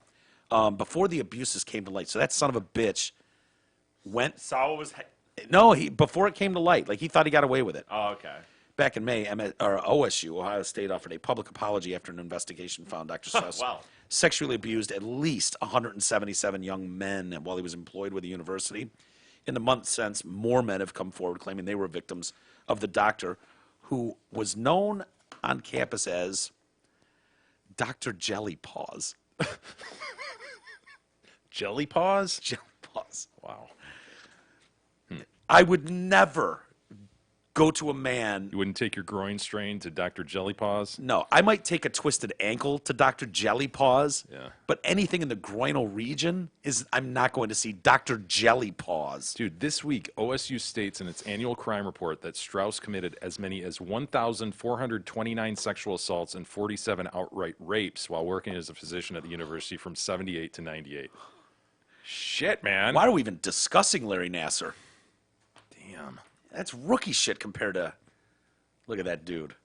Before the abuses came to light. So that son of a bitch went Saul was. no, before it came to light, like he thought he got away with it. Oh, okay. Back in May, OSU, Ohio State, offered a public apology after an investigation found Dr. Strauss Wow. sexually abused at least 177 young men while he was employed with the university. In the months since, more men have come forward claiming they were victims of the doctor, who was known on campus as Dr. Jelly Paws. Jelly paws? Jelly Paws. Wow. I would never go to a man. You wouldn't take your groin strain to Dr. Jelly Paws? No, I might take a twisted ankle to Dr. Jelly Paws. Yeah. But anything in the groinal region I'm not going to see Dr. Jelly Paws. Dude, this week, OSU states in its annual crime report that Strauss committed as many as 1,429 sexual assaults and 47 outright rapes while working as a physician at the university from 78 to 98. Shit, man. Why are we even discussing Larry Nasser? Damn. That's rookie shit compared to. Look at that dude.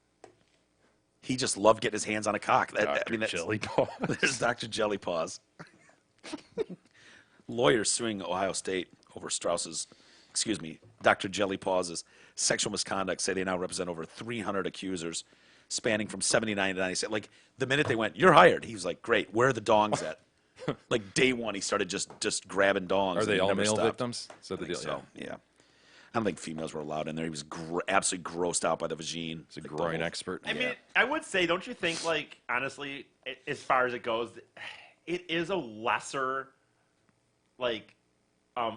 He just loved getting his hands on a cock. Dr. Jelly Paws. There's Dr. Jelly Paws. Lawyers suing Ohio State over Dr. Jelly Paws' sexual misconduct say they now represent over 300 accusers spanning from 79 to 97. Like, the minute they went, you're hired, he was like, great, where are the dongs at? Like, day one, he started just grabbing dongs. Are and they he all never male stopped. victims? Is that the I think deal? so, yeah. I don't think females were allowed in there. He was absolutely grossed out by the vagine. He's a groin expert. I mean, I would say, don't you think, like, honestly, as far as it goes, it is a lesser, like,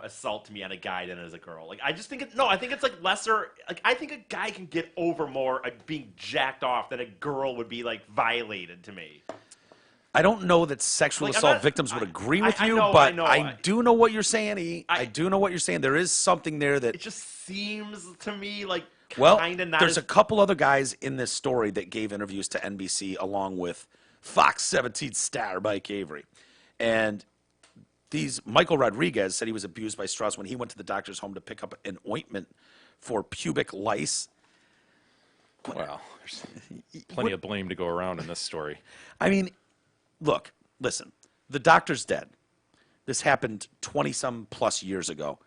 assault to me on a guy than as a girl. Like, I just think I think it's like lesser. Like, I think a guy can get over more being jacked off than a girl would be like violated to me. I don't know that sexual Like, I'm assault not- victims would agree with I you, know, but I I do know what you're saying, E. I do know what you're saying. There is something there that, It just seems to me like well, kind of not. there's as, a couple other guys in this story that gave interviews to NBC along with Fox 17 star Mike Avery. And Michael Rodriguez said he was abused by Strauss when he went to the doctor's home to pick up an ointment for pubic lice. Well, there's plenty of blame to go around in this story. I mean, look, listen, the doctor's dead. This happened 20-some plus years ago.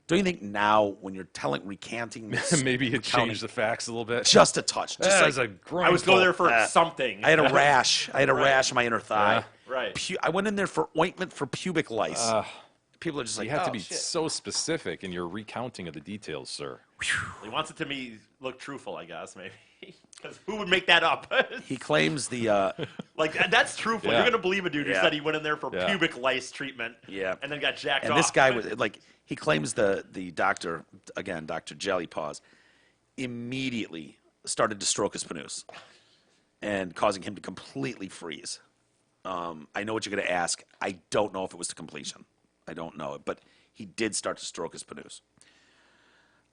Don't you think now, when you're recanting this, Maybe you recounting change the facts a little bit. just a touch, just As like a groin I was going there pull. for something. I had a rash. I had a rash on my inner thigh. Right. I went in there for ointment for pubic lice. People are just like, You have to "Oh, be shit." so specific in your recounting of the details, sir. He wants it to me look truthful, I guess, maybe. Because who would make that up? He claims the Like, that's truthful. Yeah. You're going to believe a dude who Yeah. said he went in there for Yeah. pubic lice treatment. Yeah. And then got jacked off. and this guy was like, he claims the doctor, again, Dr. Jelly Paws, immediately started to stroke his penis and causing him to completely freeze. I know what you're going to ask. I don't know if it was to completion. I don't know, but he did start to stroke his penis.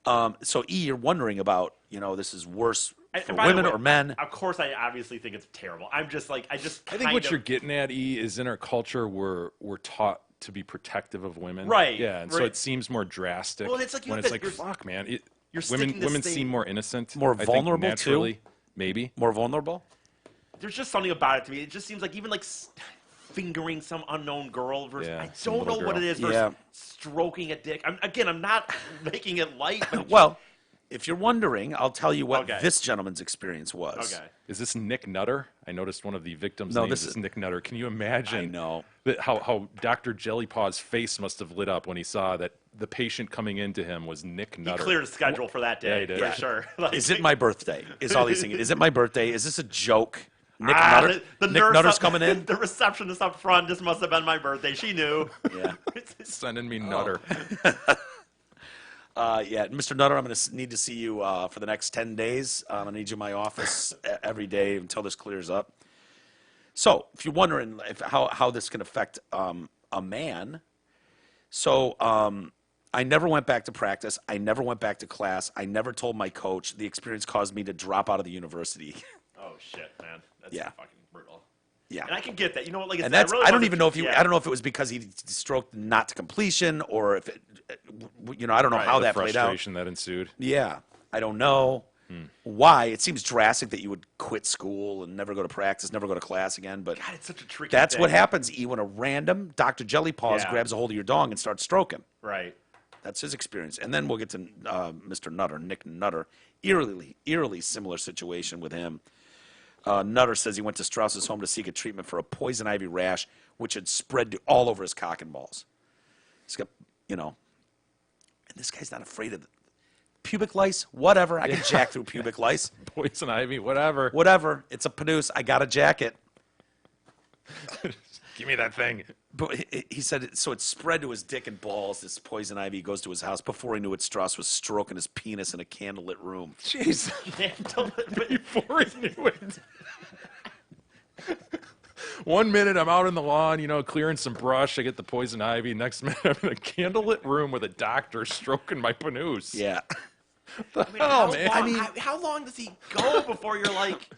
So E, you're wondering about, this is worse And for by the women way, or men. Of course, I obviously think it's terrible. I'm just like, I I think what kind you're of- getting at, E, is in our culture we're taught to be protective of women. Right, Yeah, and so right. it seems more drastic. Well, it's like you when have it's to- like, you're- fuck, man. you're women sticking to women state- seem more innocent. More I think, vulnerable, too? naturally, maybe. More vulnerable? There's just something about it to me. It just seems like even like fingering some unknown girl versus Yeah, I some don't know little what girl. it is versus Yeah. stroking a dick. I'm not making it light. But Well, if you're wondering, I'll tell you what Okay. this gentleman's experience was. okay. Is this Nick Nutter? I noticed one of the victims' No, names this is is- Nick Nutter. Can you imagine I know. how Dr. Jellypaw's face must have lit up when he saw that the patient coming into him was Nick He Nutter? cleared his schedule for that day. Yeah, he did. For Yeah. sure. Like, Is it my birthday? Is all he's thinking. Is it my birthday? Is this a joke? Nick Ah, Nutter? the Nick nurse Nutter's up- coming in? The receptionist up front. This must have been my birthday. She knew. Yeah. Sending Oh. me Nutter. Yeah, Mr. Nutter, I'm going to need to see you for the next 10 days. I'm going to need you in my office every day until this clears up. So, if you're wondering how this can affect a man, so I never went back to practice. I never went back to class. I never told my coach. The experience caused me to drop out of the university. Oh shit, man. That's Yeah. fucking brutal. Yeah. And I can get that. You know what? Like, And it's, that's really I don't wasn't- even know if yeah. I don't know if it was because he stroked not to completion or if it I don't know Right, how The that played out. frustration that ensued. Yeah, I don't know why. It seems drastic that you would quit school and never go to practice, never go to class again. But God, it's such a tricky. that's thing. what happens, E, when a random Dr. Jelly Paws Yeah. grabs a hold of your dong and starts stroking. Right. That's his experience. And then we'll get to Mr. Nutter, Nick Nutter. Eerily similar situation with him. Nutter says he went to Strauss's home to seek a treatment for a poison ivy rash, which had spread to all over his cock and balls. He's got, and this guy's not afraid of pubic lice. Whatever, I can jack through pubic lice. Poison ivy, whatever. Whatever, it's a panus. I got a jacket. Give me that thing. But he said, so it spread to his dick and balls, this poison ivy. He goes to his house. Before he knew it, Strauss was stroking his penis in a candlelit room. Jeez. But Before he knew it. 1 minute I'm out on the lawn, clearing some brush. I get the poison ivy. Next minute I'm in a candlelit room with a doctor stroking my panus. Yeah. how, man. long, how long does he go before you're like,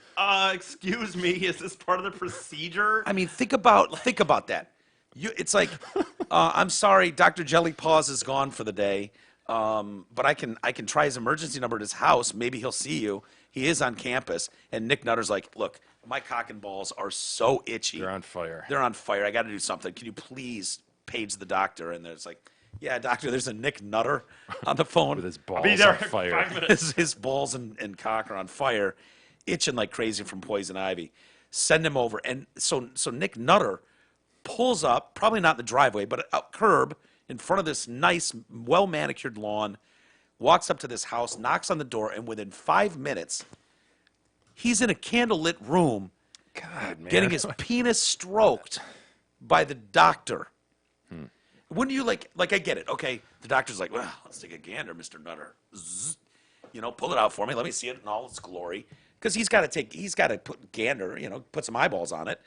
excuse me, is this part of the procedure? I mean, think about that. It's like, I'm sorry, Dr. Jelly Paws is gone for the day, but I can try his emergency number at his house. Maybe he'll see you. He is on campus, and Nick Nutter's like, look, my cock and balls are so itchy. They're on fire. They're on fire. I got to do something. Can you please page the doctor? And there's like, yeah, doctor, there's a Nick Nutter on the phone. With his balls Be there on in fire. 5 minutes. his balls and cock are on fire, itching like crazy from poison ivy. Send him over. And so Nick Nutter pulls up, probably not in the driveway, but a curb in front of this nice, well-manicured lawn, walks up to this house, knocks on the door, and within 5 minutes, he's in a candlelit room God, man. getting his penis stroked by the doctor. Wouldn't you like, I get it. Okay, the doctor's like, well, let's take a gander, Mr. Nutter. Zzz. You know, pull it out for me. Let me see it in all its glory. Because he's got to put gander, you know, put some eyeballs on it.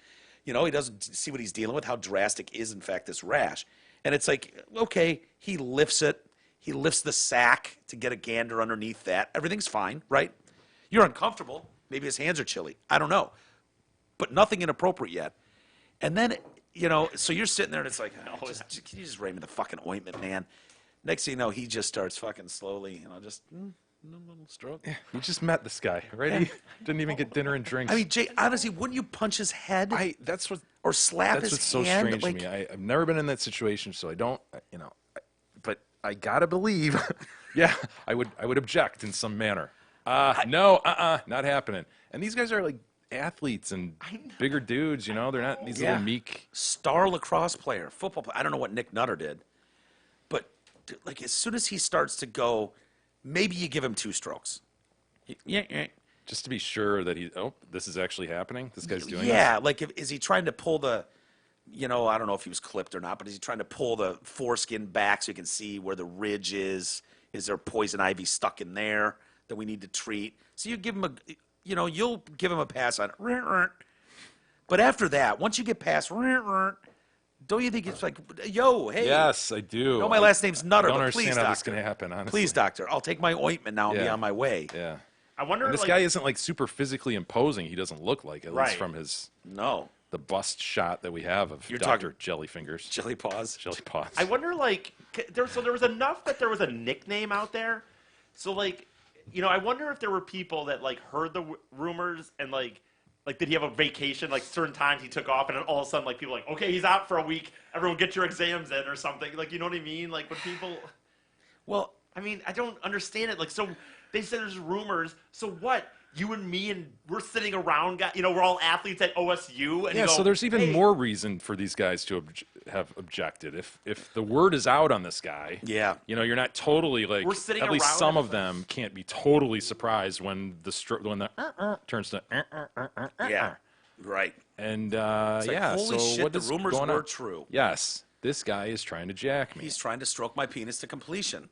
You know, he doesn't see what he's dealing with, how drastic is, in fact, this rash. And it's like, okay, he lifts it. He lifts the sack to get a gander underneath that. Everything's fine, right? You're uncomfortable. Maybe his hands are chilly. I don't know. But nothing inappropriate yet. And then, you know, so you're sitting there and it's like, oh, can you just rate me the fucking ointment, man? Next thing you know, he just starts fucking slowly, you know, just a little stroke. Yeah, you just met this guy, right? He didn't even get dinner and drinks. I mean, Jay, honestly, wouldn't you punch his head or slap That's his what's so hand? strange to me. I've never been in that situation, so I don't, you know, but I gotta believe, yeah, I would object in some manner. No, not happening. And these guys are like athletes and bigger dudes, you know, they're not these little meek. Star lacrosse player, football player. I don't know what Nick Nutter did, but dude, like as soon as he starts to go, maybe you give him 2 strokes. Yeah. Just to be sure that this is actually happening. This guy's doing Yeah, this. like is he trying to pull the, you know, I don't know if he was clipped or not, but is he trying to pull the foreskin back so you can see where the ridge is? Is there poison ivy stuck in there that we need to treat? So you give him you'll give him a pass on it. But after that, once you get past, don't you think it's like, yo, hey. Yes, I do. I know my last name's Nutter, I don't but understand please, how doctor. this can happen, honestly. Please, doctor, I'll take my ointment now and be Yeah. on my way. Yeah. I wonder. And this like, guy isn't like super physically imposing. He doesn't look like, at least Right. from his No. the bust shot that we have of You're Dr. Jellyfingers. Jelly paws. Jelly paws. I wonder, like, there was enough that there was a nickname out there. So, like, you know, I wonder if there were people that like heard the rumors and like did he have a vacation? Like certain times he took off, and then all of a sudden, like people were like, okay, he's out for a week. Everyone, get your exams in or something. Like, you know what I mean? Like when people. Well, I mean, I don't understand it. Like, so they said there's rumors. So what? You and me, and we're sitting around, you know, we're all athletes at OSU. And yeah, you go, so there's even hey, more reason for these guys to have objected. If the word is out on this guy, yeah. you know, you're not totally like. We're sitting at least around some and of them can't be totally surprised when the turns to. Yeah. Right. And like, yeah, holy so shit, what the is rumors going were on? true. Yes, this guy is trying to jack me. He's trying to stroke my penis to completion.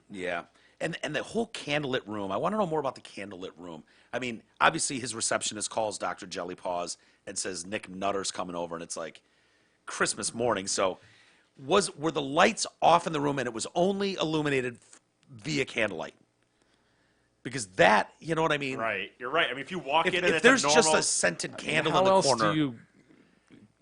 Yeah. And the whole candlelit room, I want to know more about the candlelit room. I mean, obviously his receptionist calls Dr. Jelly Paws and says Nick Nutter's coming over, and it's like Christmas morning. So were the lights off in the room and it was only illuminated via candlelight? Because that, you know what I mean? Right, you're right. I mean, if you walk in and If it's there's a normal, just a scented candle How in the else corner. do you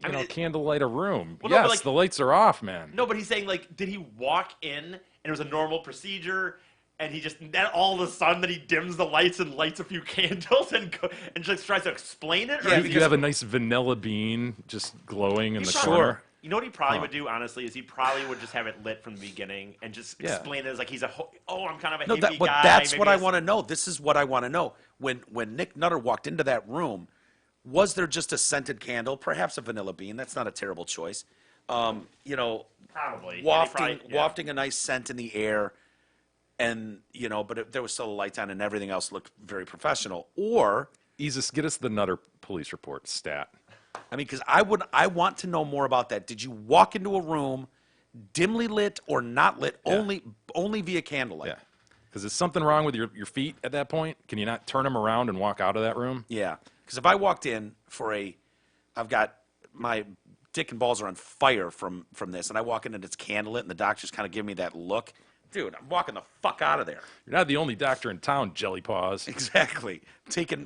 I mean, candlelight a room? Well, no, Yes, but like- the lights are off, man. No, but he's saying, like, did he walk in and it was a normal procedure, and he just, then all of a sudden, that he dims the lights and lights a few candles and just tries to explain it? Or Yeah, is You he have just, a nice vanilla bean just glowing in the Sure. corner. You know what he probably would do, honestly, is he probably would just have it lit from the beginning and just Yeah. explain it as like he's I'm kind of a No, hippie but guy. that's maybe what I it's- want to know. This is what I want to know. When Nick Nutter walked into that room, was there just a scented candle, perhaps a vanilla bean? That's not a terrible choice. You know, Probably. wafting a nice scent in the air, and you know, but there was still a light on, and everything else looked very professional. Or, Isis, get us the Nutter police report stat. I mean, because I want to know more about that. Did you walk into a room, dimly lit or not lit, only via candlelight? Yeah. Because is something wrong with your feet at that point? Can you not turn them around and walk out of that room? Yeah, because if I walked in I've got my dick and balls are on fire from this, and I walk in and it's candlelit, and the doctor's kind of giving me that look. Dude, I'm walking the fuck out of there. You're not the only doctor in town, Jelly Paws. Exactly.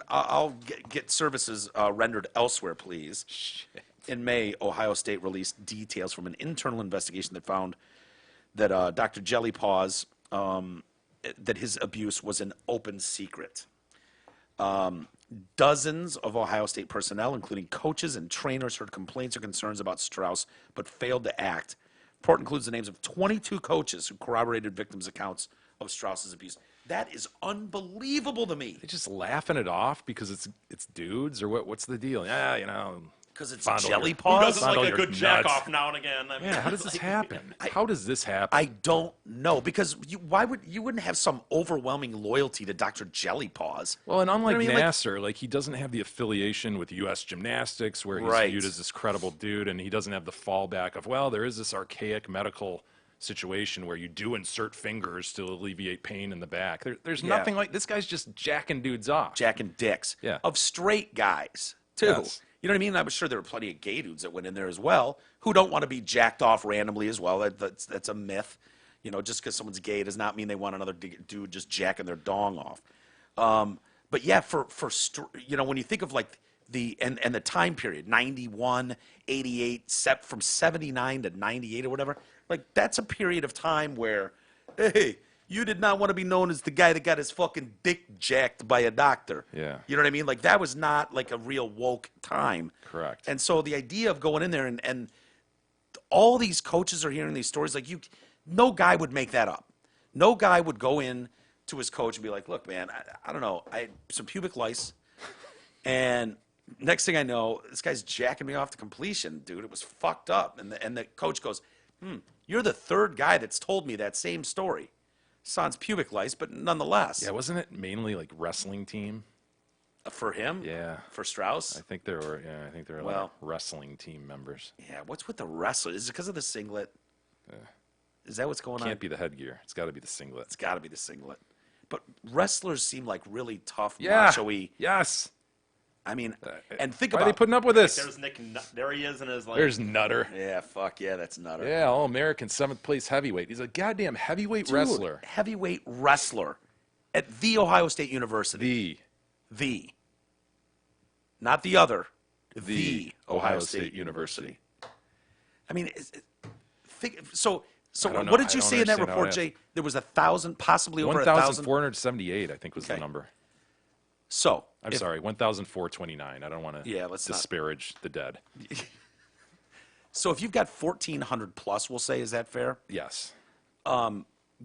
I'll get services rendered elsewhere, please. Shit. In May, Ohio State released details from an internal investigation that found that Dr. Jelly Paws, that his abuse was an open secret. Dozens of Ohio State personnel, including coaches and trainers, heard complaints or concerns about Strauss, but failed to act. The report includes the names of 22 coaches who corroborated victims' accounts of Strauss's abuse. That is unbelievable to me. They just laughing it off because it's dudes, or what's the deal? Yeah, you know, Because it's Fondle jelly your- Who paws? doesn't Fondle like a your good jack nuts. off now and again? I mean, Yeah, how does this happen? How does this happen? I don't know because you wouldn't have some overwhelming loyalty to Dr. Jelly Paws. Well, and unlike You know what I mean? Like- Nasser, like he doesn't have the affiliation with U.S. Gymnastics, where he's Right. viewed as this credible dude, and he doesn't have the fallback of, well, there is this archaic medical situation where you do insert fingers to alleviate pain in the back. There's Yeah. nothing like this. Guy's just jacking dudes off. Jack and Dicks. Yeah. Of straight guys, too. Yes. You know what I mean? I'm sure there were plenty of gay dudes that went in there as well who don't want to be jacked off randomly as well. That's a myth. You know, just because someone's gay does not mean they want another dude just jacking their dong off. But yeah, you know, when you think of like the time period, 91, 88, from 79 to 98 or whatever, like that's a period of time where, hey, you did not want to be known as the guy that got his fucking dick jacked by a doctor. Yeah. You know what I mean? Like that was not like a real woke time. Correct. And so the idea of going in there and all these coaches are hearing these stories, like no guy would make that up. No guy would go in to his coach and be like, look, man, I don't know. I had some pubic lice. And next thing I know, this guy's jacking me off to completion, dude. It was fucked up. And the coach goes, you're the third guy that's told me that same story. Sans pubic lice, but nonetheless. Yeah, wasn't it mainly like wrestling team? For him? Yeah. For Strauss? I think there were. Yeah, I think there were Well- like wrestling team members. Yeah, what's with the wrestler? Is it because of the singlet? Is that what's going on? Can't be the headgear. It's got to be the singlet. It's got to be the singlet. But wrestlers seem like really tough, Yeah. macho-y. Yes. I mean, and think Why are about they putting up with this? there's Nick. There he is in his like. There's Nutter. Yeah, fuck yeah, that's nutter. Yeah, all American, 7th place heavyweight. He's a goddamn heavyweight Dude, wrestler. heavyweight wrestler at the Ohio State University. The. Not the other. The Ohio State University. I mean, so I don't know. what did I you don't say in that understand how report, it- Jay? There was 1,000, possibly over 1,000. 1,478, I think, was the Okay. number. So I'm if- sorry, 1,429. I don't want to Yeah, let's not- disparage the dead. So if you've got 1,400 plus, we'll say, is that fair? Yes.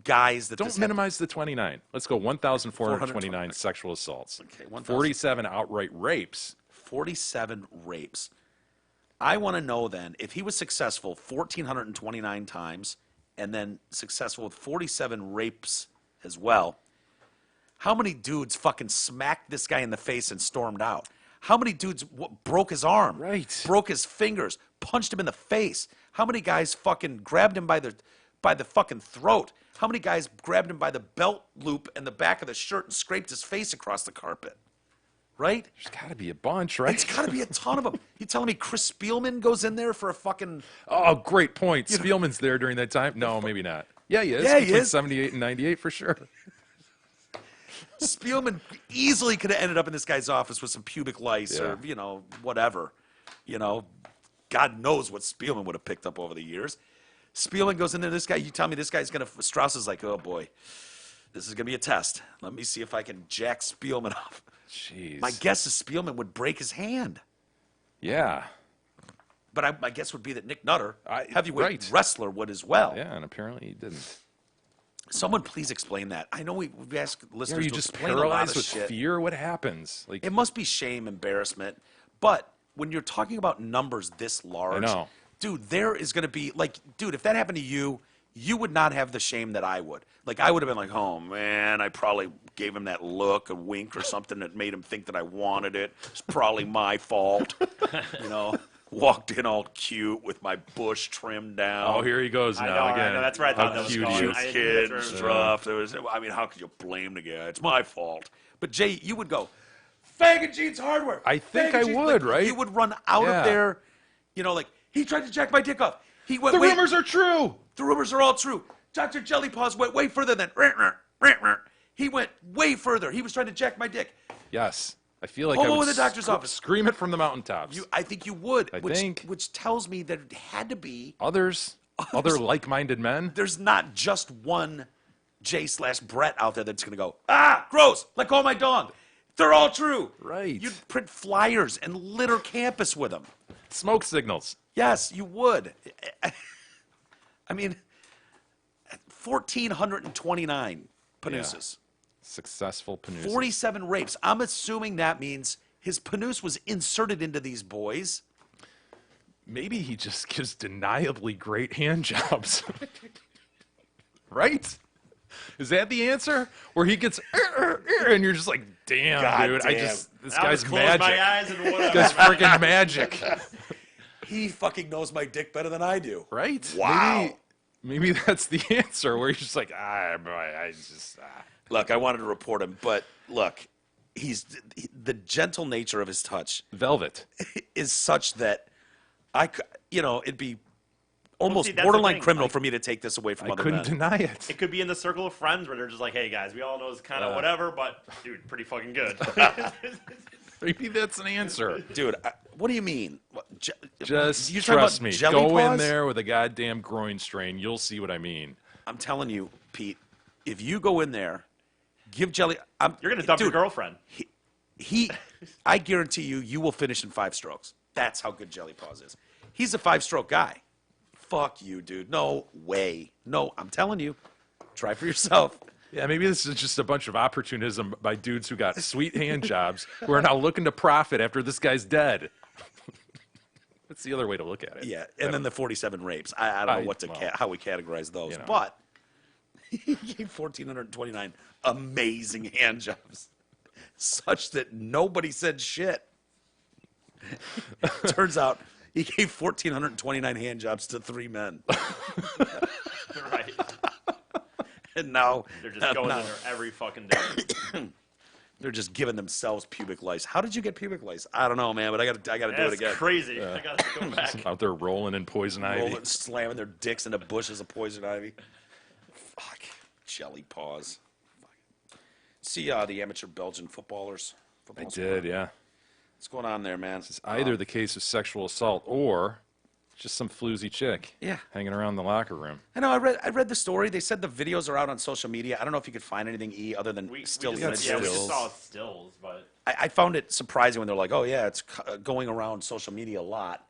Guys that Don't this have- minimize the 29. Let's go 1,429 sexual assaults. Okay, 1,000. 47 outright rapes. 47 rapes. I want to know then, if he was successful 1,429 times and then successful with 47 rapes as well, how many dudes fucking smacked this guy in the face and stormed out? How many dudes broke his arm? Right. Broke his fingers, punched him in the face? How many guys fucking grabbed him by the fucking throat? How many guys grabbed him by the belt loop and the back of the shirt and scraped his face across the carpet? Right? There's got to be a bunch, right? It's got to be a ton of them. You telling me Chris Spielman goes in there for a fucking... Oh, great point. Spielman's there during that time? No, maybe not. Yeah, he is. Yeah, he Between is. 78 and 98 for sure. Spielman easily could have ended up in this guy's office with some pubic lice or, Yeah. whatever. God knows what Spielman would have picked up over the years. Spielman goes in there, this guy, you tell me this guy's going to... Strauss is like, oh, boy, this is going to be a test. Let me see if I can jack Spielman off. Jeez. My guess is Spielman would break his hand. Yeah. But my guess would be that Nick Nutter, heavyweight right. wrestler, would as well. Yeah, and apparently he didn't. Someone please explain that. I know we've asked Yeah, listeners are you to just explain a lot paralyzed of with shit. fear? What happens? Like, It must be shame, embarrassment. But when you're talking about numbers this large, know. dude, there is going to be dude, if that happened to you, you would not have the shame that I would. Like, I would have been like, oh man, I probably gave him that look, a wink or something that made him think that I wanted it. It's probably my fault. Walked in all cute with my bush trimmed down. oh, here he goes I now know, I again. know, that's where I thought How that was cute going. he Cute is. I didn't kid and answer. stuff. How could you blame the guy? It's my fault. But Jay, you would go, Faggot Jeans Hardware. I think Faggot I Jeans-" would, right? You would run out Yeah. of there, like, he tried to jack my dick off. He went, The wait, rumors are true. the rumors are all true. Dr. Jelly Paws went way further than, he went way further. He was trying to jack my dick. Yes. I feel like Oh, I would in the doctor's office. scream it from the mountaintops. I think you would, I which, think. which tells me that it had to be, Other like-minded men. there's not just one Jay/Brett out there that's going to go, gross, let go of my dog. They're all true. Right. You'd print flyers and litter campus with them. Smoke signals. Yes, you would. I mean, 1,429 panooses, Successful Panus. 47 rapes. I'm assuming that means his panoose was inserted into these boys. maybe he just gives deniably great hand jobs. Right? Is that the answer? Where he gets, and you're just like, damn, God dude, damn. this I'll guy's just close my magic. eyes and whatever. This guy's freaking magic. He fucking knows my dick better than I do. Right? Wow. Maybe that's the answer, where he's just like, Look, I wanted to report him, but look, the gentle nature of his touch Velvet. is such that it'd be almost see, that's the borderline thing, criminal like- for me to take this away from I other couldn't men. deny it. It could be in the circle of friends where they're just like, hey guys, we all know it's kind of whatever, but dude, pretty fucking good. Maybe that's an answer. Dude, what do you mean? Just you're talking trust about me. jelly Go in paws? there with a goddamn groin strain. You'll see what I mean. I'm telling you, Pete, if you go in there, give Jelly. You're gonna dump your girlfriend. I guarantee you will finish in 5 strokes. That's how good Jelly Paws is. He's a 5-stroke guy. Fuck you, dude. No way. No, I'm telling you. Try for yourself. Yeah, maybe this is just a bunch of opportunism by dudes who got sweet hand jobs who are now looking to profit after this guy's dead. That's the other way to look at it. Yeah, and then the 47 rapes. I don't know how we categorize those, you know. but he gave 1,429 amazing hand jobs, such that nobody said shit. Turns out he gave 1,429 hand jobs to 3 men, Right. and now They're just going in there every fucking day. they're just giving themselves pubic lice. How did you get pubic lice? I don't know, man, but I got to do it That's again. crazy. I gotta go back. Out there rolling in poison ivy. Rolling, slamming their dicks into bushes of poison ivy. Fuck. Jelly Paws. Fuck. See the amateur Belgian footballers? I did, yeah. What's going on there, man? It's either the case of sexual assault or just some floozy chick Yeah. hanging around the locker room. I know. I read the story. They said the videos are out on social media. I don't know if you could find anything other than We stills. just, and we images. just saw stills, but I found it surprising when they're like, "Oh yeah, it's going around social media a lot."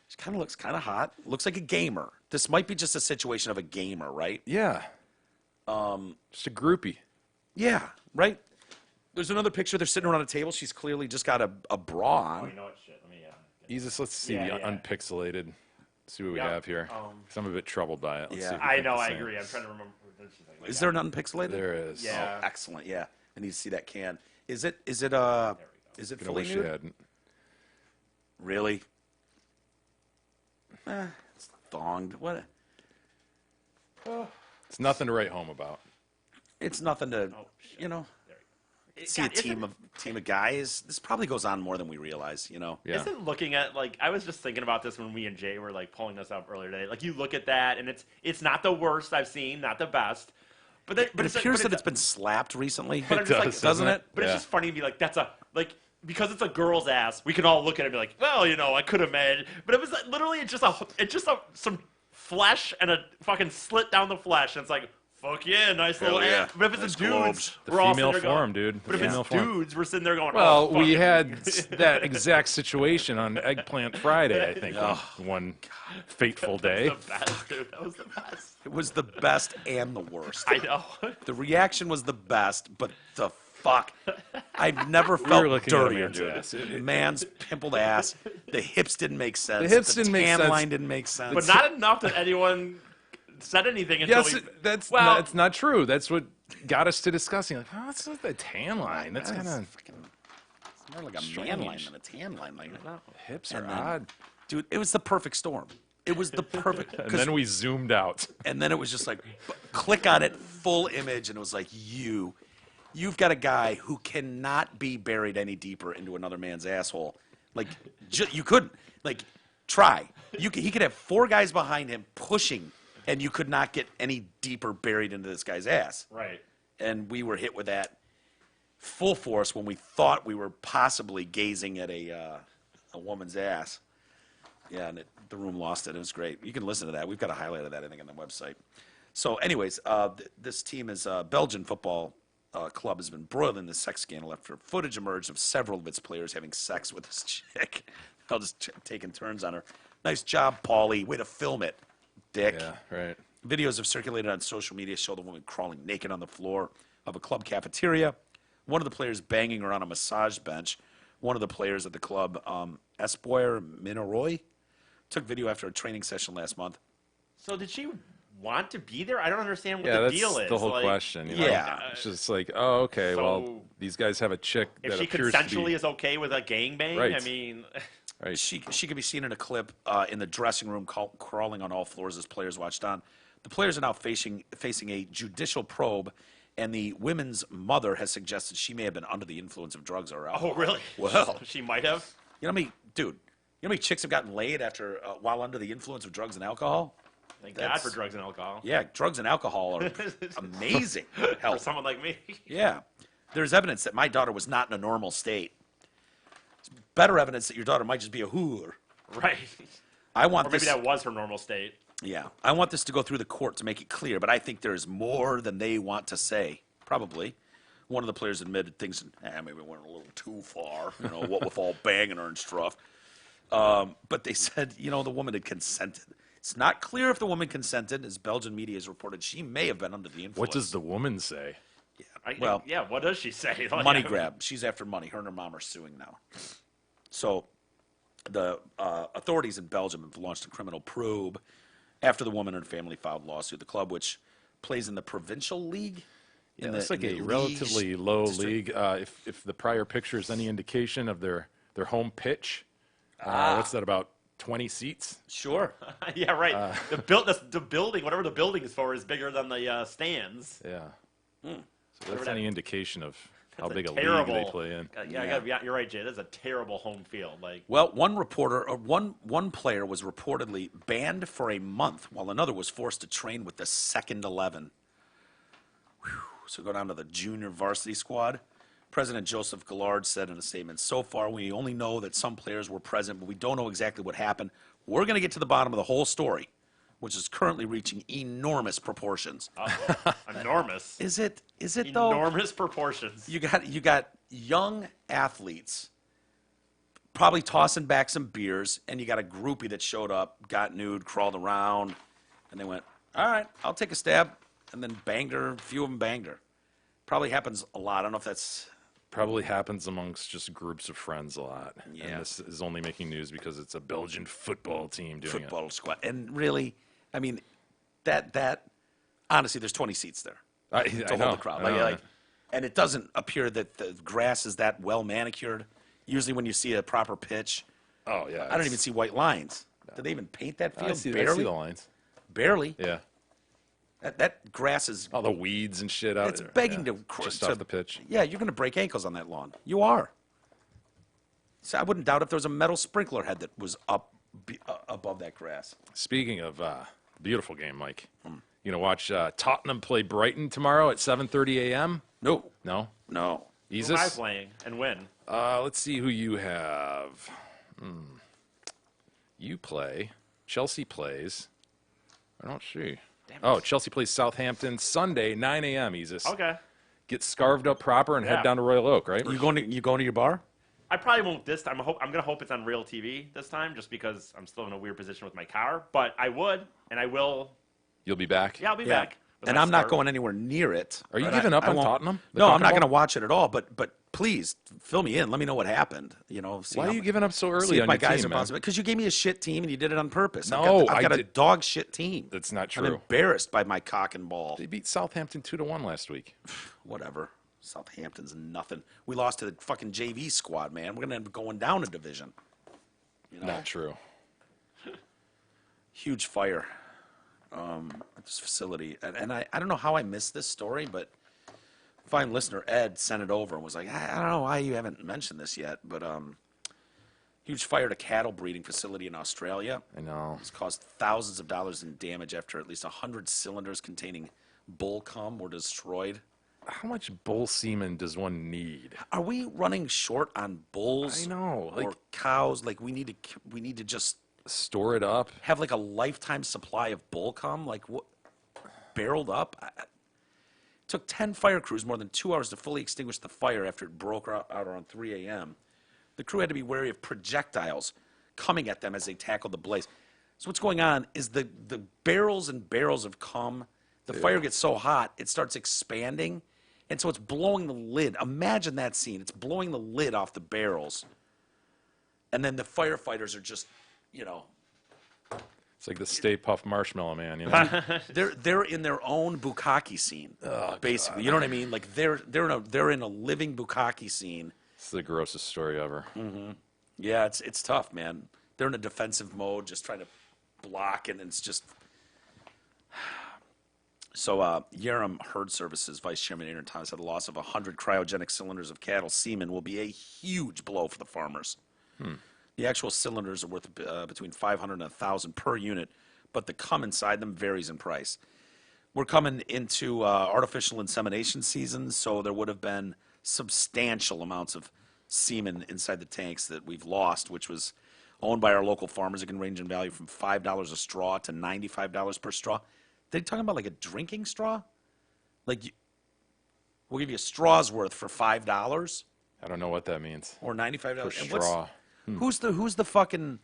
She kind of looks kind of hot. Looks like a gamer. This might be just a situation of a gamer, right? Yeah. Just a groupie. Yeah, right. There's another picture. They're sitting around a table. She's clearly just got a bra on. you know what? Shit. Let me. Jesus, let's see Yeah, the yeah. unpixelated. See what we Yeah, have here. 'Cause I'm a bit troubled by it. Let's Yeah. see if we I can know. the I same. agree. I'm trying to remember. Is there an unpixelated? There is. Yeah. Oh, excellent. Yeah, I need to see that can. Is it I fully wish you nude? hadn't. Really? It's thonged. What? It's nothing to write home about. It's nothing to, you know. See a team of guys. This probably goes on more than we realize. You know. Yeah. Isn't looking at like I was just thinking about this when me and Jay were like pulling this up earlier today. Like you look at that and it's not the worst I've seen, not the best, but It appears that it's been slapped recently, But I'm just like, doesn't it? But it's Yeah. just funny to be like, that's a like because it's a girl's ass. We can all look at it and be like, well, you know, I could have made, but it was like, literally it's just some flesh and a fucking slit down the flesh, and it's like, fuck yeah, nice little yeah. ass. But if it's Nice a dudes, globes. The we're all female sitting there form, going, dude. But if The it's female form. dudes, we're sitting there going, Well, oh, we fuck. had that exact situation on Eggplant Friday, I think, one fateful day. The best, dude. That was the best. It was the best and the worst. I know. The reaction was the best, but the fuck, I've never were felt looking at a dirtier, man's dude. ass. Man's pimpled ass. The hips didn't make sense. The hips didn't make tan sense. line didn't make sense. But not enough that anyone said anything until Yes, we. that's well, that's not true. That's what got us to discussing. Like, oh, that's not the tan line. That's kind of It's more like a man line than a tan line. Like, hips are and then- odd. dude, it was the perfect storm. It was the perfect. And 'cause- then we zoomed out. and then it was just like, click on it, full image, and it was like, you've got a guy who cannot be buried any deeper into another man's asshole. Like, you couldn't. Like, try. He could have 4 guys behind him pushing, and you could not get any deeper buried into this guy's ass. Right. And we were hit with that full force when we thought we were possibly gazing at a woman's ass. Yeah, and the room lost it. It was great. You can listen to that. We've got a highlight of that, I think, on the website. So, anyways, this team is Belgian football club has been broiled in this sex scandal after footage emerged of several of its players having sex with this chick. I'll just taking turns on her. Nice job, Paulie. Way to film it, dick. Yeah, right. Videos have circulated on social media show the woman crawling naked on the floor of a club cafeteria. One of the players banging her on a massage bench. One of the players at the club, Espoir Minaroy, Took video after a training session last month. So did she want to be there? I don't understand what Yeah, the that's deal is. the whole Like, question. You know? Yeah. It's just like, oh, okay, well, So- these guys have a chick If that she appears to consensually be... is okay with a gangbang, Right. I mean, Right. She could be seen in a clip in the dressing room crawling on all floors as players watched on. The players are now facing a judicial probe, and the women's mother has suggested she may have been under the influence of drugs or alcohol. oh really? Well, She might have. you know how many, dude, you know how many chicks have gotten laid after while under the influence of drugs and alcohol? Thank God That's- for drugs and alcohol. Yeah, drugs and alcohol are amazing. For Health. someone like me. Yeah. There's evidence that my daughter was not in a normal state. It's better evidence that your daughter might just be a hooer. Right. I want Or maybe this. that was her normal state. Yeah, I want this to go through the court to make it clear, but I think there's more than they want to say. Probably. One of the players admitted things, maybe we went a little too far, what with all banging her and stuff. But they said, the woman had consented. It's not clear if the woman consented, as Belgian media has reported. She may have been under the influence. What does the woman say? Well- yeah, what does she say? Like, Money grab. She's after money. Her and her mom are suing now. So the authorities in Belgium have launched a criminal probe after the woman and her family filed a lawsuit. The club, which plays in the provincial league, Yeah, in it's the like a league relatively low district. league. If the prior picture is any indication of their home pitch, what's that, about 20 seats? Sure. yeah, right. The building, whatever the building is for, is bigger than the stands. Yeah. So Whatever that's that- any indication of how That's a big a terrible, league they play in. Yeah, you're right, Jay. That's a terrible home field. Like, Well, one player was reportedly banned for a month, while another was forced to train with the second 11. Whew. So go down to the junior varsity squad. President Joseph Gallard said in a statement, "So far, we only know that some players were present, but we don't know exactly what happened. We're going to get to the bottom of the whole story, which is currently reaching enormous proportions." enormous. Is it though? Enormous proportions. You got young athletes probably tossing back some beers, and you got a groupie that showed up, got nude, crawled around, and they went, "All right, I'll take a stab," and then banged her. A few of them banged her. Probably happens a lot. I don't know if that's Probably happens amongst just groups of friends a lot. Yeah. And this is only making news because it's a Belgian football team doing football squad. And really, I mean, that honestly, there's 20 seats there it. to hold the crowd. And it doesn't appear that the grass is that well manicured. Usually, when you see a proper pitch, Oh, yeah. I don't even see white lines. Did they even paint that field? I see Barely. the lines. Barely. Yeah. That grass is All the weeds and shit out it's there. begging Yeah. to Just off the pitch. Yeah, you're going to break ankles on that lawn. You are. So I wouldn't doubt if there was a metal sprinkler head that was up above that grass. Speaking of beautiful game, Mike, Hmm. you gonna watch Tottenham play Brighton tomorrow at 7:30 a.m.? No, No, no. Who am I Easus. playing and when? Let's see who you have. You play. Chelsea plays. I don't see. Oh, Chelsea plays Southampton Sunday 9 a.m. Easus. Okay. Get scarved up proper and Yeah. head down to Royal Oak, right? You going to your bar? I probably won't this time. I'm gonna hope it's on real TV this time, just because I'm still in a weird position with my car. But I would, and I will. You'll be back. Yeah, I'll be back. with And my I'm not scarf. going anywhere near it. Are you But giving up I on won't- Tottenham? The No, I'm not Tottenham going to ball? watch it at all. But please fill me in. Let me know what happened. See Why how- are you giving up so early see if on my your guys team, are man? possible. Because you gave me a shit team and you did it on purpose. No, I've got I a did- dog shit team. That's not I'm true. embarrassed by my cock and ball. They beat Southampton 2-1 last week. Whatever. Southampton's nothing. We lost to the fucking JV squad, man. We're going to end up going down a division. Not true. Huge fire at this facility. And I don't know how I missed this story, but fine listener Ed sent it over and was like, I don't know why you haven't mentioned this yet, but huge fire at a cattle breeding facility in Australia. I know. It's caused thousands of dollars in damage after at least 100 cylinders containing bull cum were destroyed. How much bull semen does one need? Are we running short on bulls? I know, or like- cows? Like we need to just Store it up. have like a lifetime supply of bull cum, like what, barreled up. Took 10 fire crews more than 2 hours to fully extinguish the fire after it broke out around 3 a.m. The crew had to be wary of projectiles coming at them as they tackled the blaze. So what's going on is the barrels and barrels of cum, the fire gets so hot, it starts expanding, and so it's blowing the lid. Imagine that scene. It's blowing the lid off the barrels. And then the firefighters are just, It's like the Stay Puft Marshmallow Man, you know? They're in their own bukkake scene, basically. You know what I mean? Like they're in a living bukkake scene. It's the grossest story ever. Yeah, it's tough, man. They're in a defensive mode, just trying to block, and it's just. So, Yerim Herd Services Vice Chairman Aaron Thomas said the loss of 100 cryogenic cylinders of cattle semen will be a huge blow for the farmers. The actual cylinders are worth between 500 and 1,000 per unit, but the cum inside them varies in price. We're coming into artificial insemination season, so there would have been substantial amounts of semen inside the tanks that we've lost, which was owned by our local farmers. It can range in value from $5 a straw to $95 per straw. They're talking about like a drinking straw? We'll give you a straw's worth for $5 I don't know what that means. or $95. For And what's- straw. Who's the fucking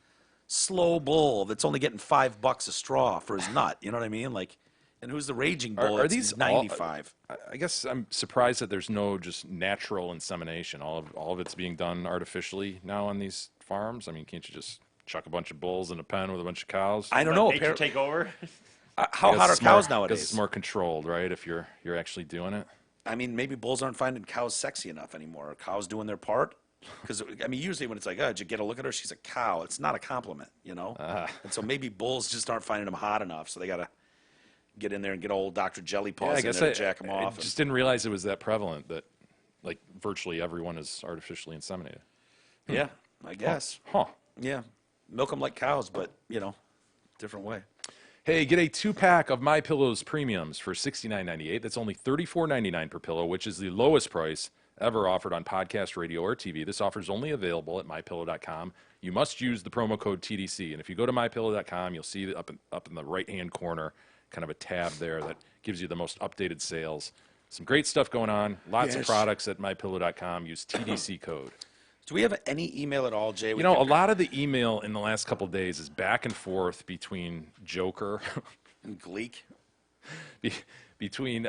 slow bull that's only getting $5 a straw for his nut? You know what I mean? Like, and who's the raging bull? Are that's these all- 95? I guess I'm surprised that there's no just natural insemination. All of it's being done artificially now on these farms. I mean, can't you just chuck a bunch of bulls in a pen with a bunch of cows? I don't know. Nature Apparently, take over. how I guess hot are it's more- cows Because nowadays? it's more controlled, right? If you're actually doing it. I mean, maybe bulls aren't finding cows sexy enough anymore. Are cows doing their part? Because I mean, usually when it's like, oh, did you get a look at her? She's a cow. It's not a compliment, you know. And so maybe bulls just aren't finding them hot enough, so they gotta get in there and get old Dr. Jelly Yeah, Paws I in guess there I to jack them I off. just didn't realize it was that prevalent that like virtually everyone is artificially inseminated. Yeah, I guess. Huh. Yeah, milk them like cows, but you know, different way. Hey, get a 2-pack of My Pillow's premiums for $69.98. That's only $34.99 per pillow, which is the lowest price ever offered on podcast, radio, or TV. This offer is only available at mypillow.com. You must use the promo code TDC. And if you go to mypillow.com, you'll see up in the right-hand corner kind of a tab there that gives you the most updated sales. Some great stuff going on. Lots of Yes. products at mypillow.com. Use TDC code. Do we have any email at all, Jay? You know, a lot of the email in the last couple of days is back and forth between Joker, and Gleek. between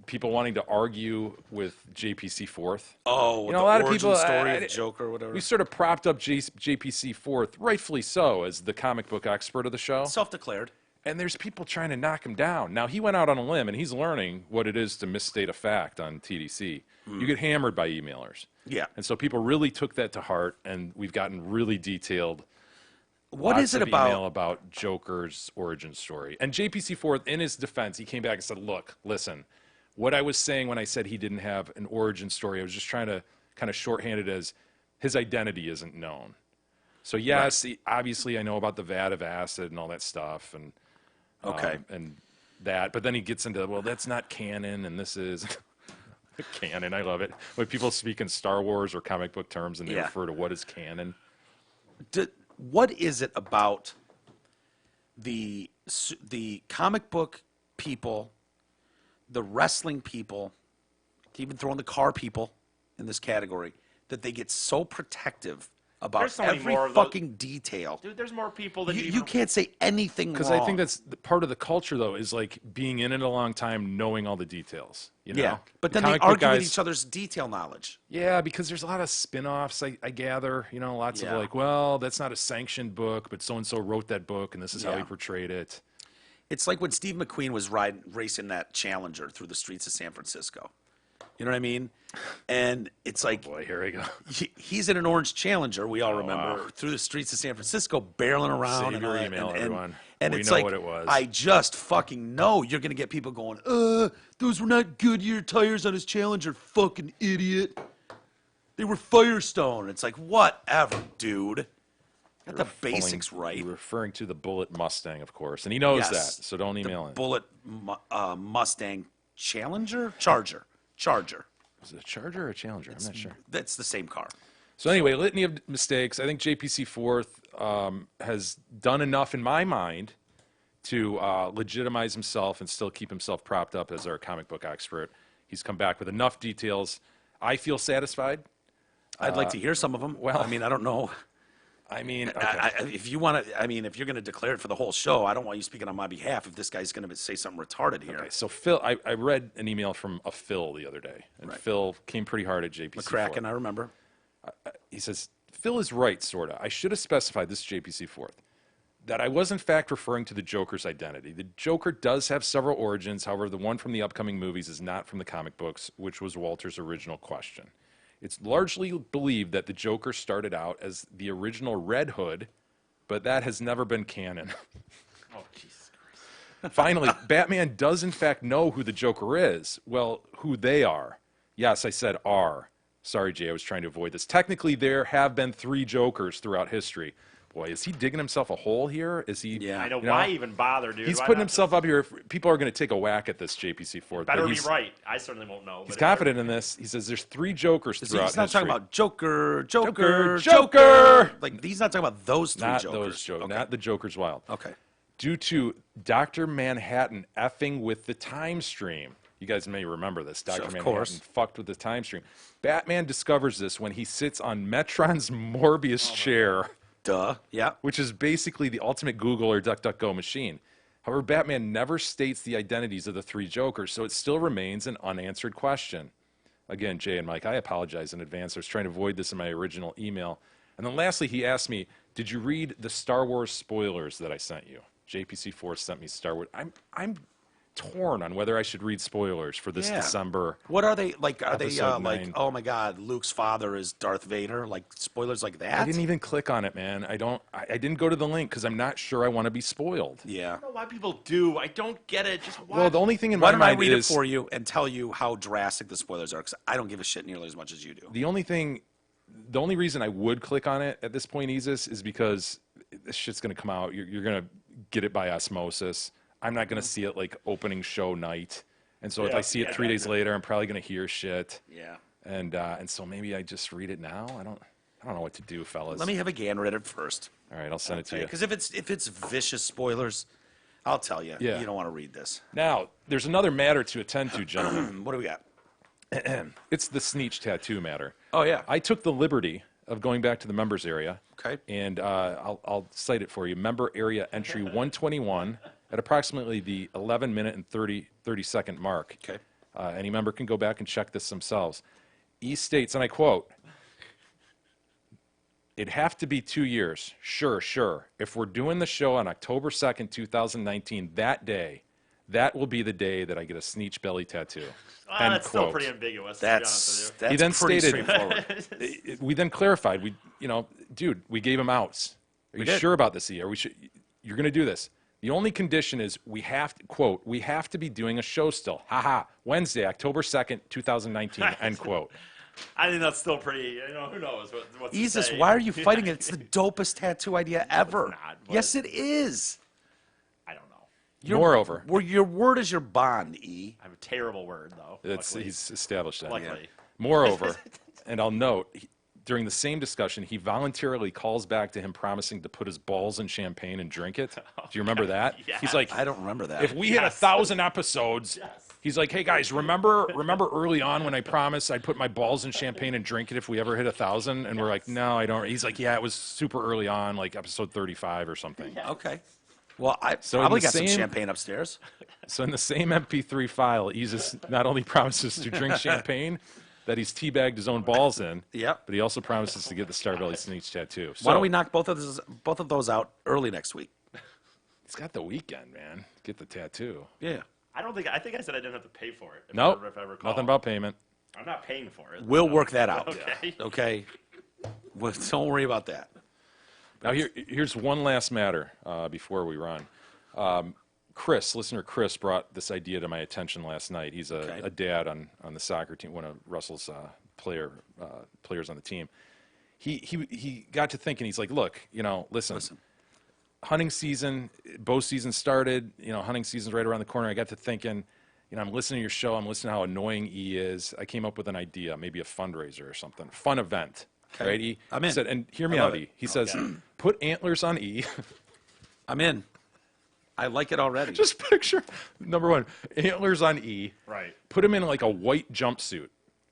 people wanting to argue with JPC Fourth. Oh, You know, the a lot of origin people- story I- of Joker, or whatever. We sort of propped up JPC Fourth, rightfully so, as the comic book expert of the show. Self-declared. And there's people trying to knock him down. Now, he went out on a limb, and he's learning what it is to misstate a fact on TDC. You get hammered by emailers. Yeah. And so people really took that to heart, and we've gotten really detailed. What lots is it of email about? about Joker's origin story? And JPC Fourth, in his defense, he came back and said, look, listen, what I was saying when I said he didn't have an origin story, I was just trying to kind of shorthand it as his identity isn't known. So yes, obviously I know about the vat of acid and all that stuff, and Okay. and that, but then he gets into, well, that's not canon, and this is canon. I love it when people speak in Star Wars or comic book terms and they Yeah. refer to what is canon. What is it about the comic book people, the wrestling people, even throwing the car people in this category, that they get so protective about There's so many every more of those- fucking detail? Dude, there's more people than You can't say anything wrong. Because I think that's part of the culture, though, is like being in it a long time, knowing all the details. You know? yeah. But The then they comic book argue with guys- each other's detail knowledge. Yeah, because there's a lot of spin-offs, I gather. You know, lots Yeah. of like, well, that's not a sanctioned book, but so-and-so wrote that book, and this is how he Yeah. portrayed it. It's like when Steve McQueen was racing that Challenger through the streets of San Francisco. You know what I mean? And it's like Boy, here we go. he's in an orange Challenger. We all remember through the streets of San Francisco, barreling around. Save and your all that, email, and, everyone. And We it's know like, what it was. I just fucking know you're gonna get people going, those were not Goodyear tires on his Challenger, fucking idiot. They were Firestone. It's like, whatever, dude. Got the basics right. You're referring to the Bullet Mustang, of course, and he knows Yes. that, so don't email him. Bullet Mustang Challenger? Charger. Is it a Charger or a Challenger? I'm not sure. That's the same car. So anyway, litany of mistakes. I think JPC Fourth has done enough in my mind to legitimize himself and still keep himself propped up as our comic book expert. He's come back with enough details. I feel satisfied. I'd like to hear some of them. well- I mean, I don't know. I mean, okay. If you want to, I mean, if you're going to declare it for the whole show, I don't want you speaking on my behalf. If this guy's going to say something retarded here, Okay, so Phil, I read an email from a Phil the other day, and Right. Phil came pretty hard at JPC McCracken, Fourth. I remember. He says, Phil is right, sort of. I should have specified this is JPC Fourth. that I was in fact referring to the Joker's identity. The Joker does have several origins. However, the one from the upcoming movies is not from the comic books, which was Walter's original question. It's largely believed that the Joker started out as the original Red Hood, but that has never been canon. Oh, Jesus Christ. Finally, Batman does in fact know who the Joker is. Well, who they are. Yes, I said are. Sorry, Jay, I was trying to avoid this. Technically, there have been 3 Jokers throughout history. Boy, is he digging himself a hole here? Is he? Yeah. I know, you know, why even bother, dude? He's Why putting not himself up here. People are going to take a whack at this JPC4. Better be right. I certainly won't know. He's but confident in this. He says there's 3 Jokers throughout He's not history. talking about Joker. Like, he's not talking about those 3 not Jokers. those Jokers, Okay. not the Joker's Wild. Okay. Due to Dr. Manhattan effing with the time stream. You guys may remember this. Dr. Of Manhattan course. fucked with the time stream. Batman discovers this when he sits on Metron's Morbius chair, Duh. Yeah. which is basically the ultimate Google or DuckDuckGo machine. However, Batman never states the identities of the 3 Jokers, so it still remains an unanswered question. Again, Jay and Mike, I apologize in advance. I was trying to avoid this in my original email. And then lastly, he asked me, did you read the Star Wars spoilers that I sent you? JPC4 sent me Star Wars. I'm torn on whether I should read spoilers for this Yeah. December. What are they like? Are they Episode like, 9. oh my God, Luke's father is Darth Vader? Like spoilers like that? I didn't even click on it, man. I didn't go to the link because I'm not sure I want to be spoiled. Yeah. I don't know why people do. I don't get it. Just watch. Well, the only thing in Why my don't I mind read is it for you and tell you how drastic the spoilers are? Because I don't give a shit nearly as much as you do. the only reason I would click on it at this point, Isis, is because this shit's going to come out. You're going to get it by osmosis. I'm not going to see it like opening show night. And so if Yeah, I see it yeah, 3 days later, I'm probably going to hear shit. Yeah. And so maybe I just read it now. I don't know what to do, fellas. Let me have a gander at it first. All right, I'll send it to you. Because if it's vicious spoilers, I'll tell you. Yeah. You don't want to read this. Now, there's another matter to attend to, gentlemen. What do we got? It's the Sneech tattoo matter. Oh yeah. I took the liberty of going back to the members area. Okay. And I'll cite it for you. Member area entry 121 at approximately the 11-minute and 30-second mark. Okay. Any member can go back and check this themselves. E states, and I quote, "It'd have to be 2 years. Sure. If we're doing the show on October 2nd, 2019, that day, that will be the day that I get a Sneech belly tattoo." End that's still quote. pretty ambiguous. To be honest with That's He then pretty stated- straightforward. We then clarified. Dude, we gave him outs. Are you did. sure about this? You're going to do this. The only condition is we have to, quote, we have to be doing a show still. Wednesday, October 2nd, 2019, end quote. you. I think that's still pretty. Who knows what's to Jesus, say. why are you fighting it? It's the dopest tattoo idea ever. not, but- Yes, it is. I don't know. Moreover, Your word is your bond, E. I have a terrible word though. luckily. he's established that. Luckily. Moreover, and I'll note, during the same discussion, he voluntarily calls back to him promising to put his balls in champagne and drink it. Do you remember that? Yes. He's like, I don't remember that. if we hit 1,000 episodes, he's like, hey guys, remember early on when I promised I'd put my balls in champagne and drink it if we ever hit 1,000? And we're like, no, I don't. He's like, yeah, it was super early on, like episode 35 or something. Okay. Well, I So in probably the got some same- champagne upstairs. So in the same MP3 file, Jesus not only promises to drink champagne that he's teabagged his own balls in, Yep. but he also promises to get the Starbelly Sneech tattoo. So Why don't we knock both of those out early next week? He's got the weekend, man. Get the tattoo. Yeah. I think I said I didn't have to pay for it. Nope. If I recall. Nothing about payment. I'm not paying for it. We'll work that out. Okay. Okay. Well, don't worry about that. Now here's one last matter before we run. Listener Chris brought this idea to my attention last night. He's a dad on the soccer team, one of Russell's players on the team. He got to thinking. He's like, look, listen. Hunting season, bow season started. Hunting season's right around the corner. I got to thinking. I'm listening to your show. I'm listening to how annoying E is. I came up with an idea, maybe a fundraiser or something, fun event. Okay. Right, E? I'm in. He said, and hear me I love out, it. E. He says, put antlers on E. I'm in. I like it already. Just picture, number one, antlers on E. Right. Put him in like a white jumpsuit.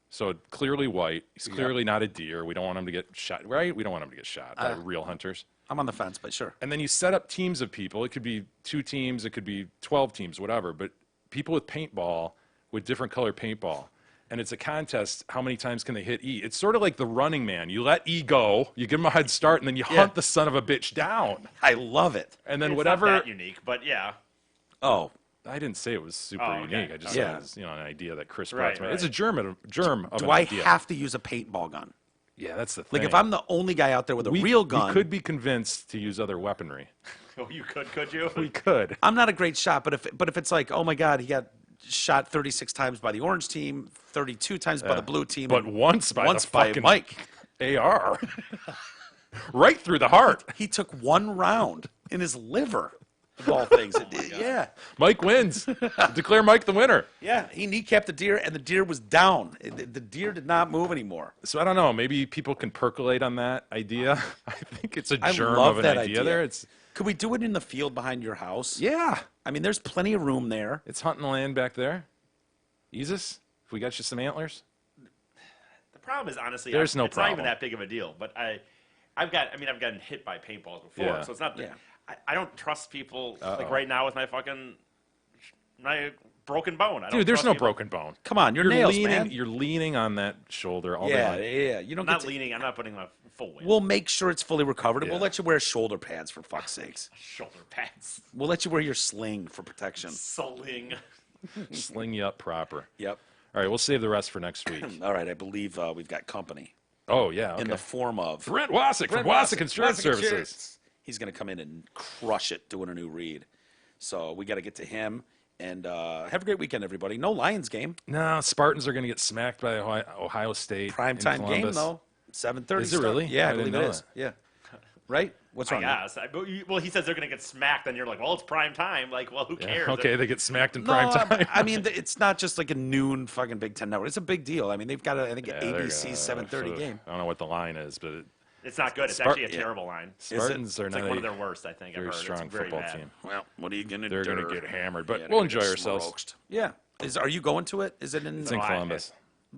So clearly white. He's clearly not a deer. We don't want him to get shot, right? We don't want him to get shot by real hunters. I'm on the fence, but sure. And then you set up teams of people. It could be 2 teams. It could be 12 teams, whatever. But people with paintball, with different color paintball. and it's a contest. How many times can they hit E? It's sort of like the Running Man. You let E go, you give him a head start, and then you hunt the son of a bitch down. I love it. And then It's whatever. not that unique, but yeah. Oh, I didn't say it was super Oh, okay. unique. I just Yeah. said it was, an idea that Chris brought Right, to me. right. It's a germ of do an I idea. have to use a paintball gun? Yeah, that's the thing. Like, if I'm the only guy out there with a real gun, we could be convinced to use other weaponry. Oh, you could you? We could. I'm not a great shot, but if it's like, oh my God, he got shot 36 times by the orange team, 32 times by the blue team, But and once by once the by fucking Mike. AR. Right through the heart. He took one round in his liver, of all things. Yeah. Mike wins. Declare Mike the winner. Yeah. He kneecapped the deer, and the deer was down. The deer did not move anymore. So I don't know. Maybe people can percolate on that idea. I think it's a I germ love of an that idea there. It's Could we do it in the field behind your house? yeah. I mean, there's plenty of room there. It's hunting land back there. Isis, if we got you some antlers. The problem is, honestly, There's no it's not even problem. that big of a deal. But I've gotten hit by paintballs before, Yeah. so it's not. Yeah. I don't trust people like right now with my broken bone. I don't Dude, there's trust no people. broken bone. Come on, your You're nails, leaning. man. You're leaning on that shoulder all Yeah, day. yeah. You don't I'm get not to, leaning. I'm not putting my full weight. We'll make sure it's fully recovered, and we'll Yeah. let you wear shoulder pads for fuck's sakes. Shoulder pads, We'll let you wear your sling for protection. sling. Sling you up proper. Yep. All right, we'll save the rest for next week. All right, I believe we've got company Oh yeah. Okay. in the form of Brent Wasik from Wasik Insurance Services. He's going to come in and crush it doing a new read. So we got to get to him. And have a great weekend, everybody. No Lions game. No, Spartans are going to get smacked by Ohio State. Prime in time game, Columbus. though. 7:30 Is it really? Yeah, I I didn't believe it know is. that. Yeah. Right? What's wrong? Yes. Well, he says they're going to get smacked, and you're like, well, it's prime time. Like, well, who cares? Okay, they get smacked in No, prime time. I mean, it's not just like a noon fucking Big Ten network. It's a big deal. I mean, they've got, I think, Yeah, an they're ABC gonna- 7:30 game. I don't know what the line is, but It's not good. It's Spar- actually a terrible line. Spartans are It's not like one a of their worst, I think. I've very heard. strong It's very football bad. team. Well, what are you going to do? They're going to get hammered, but Yeah, we'll they're gonna enjoy get ourselves. smoked. Yeah. Are you going to it? Is it in? It's in No, I- Columbus.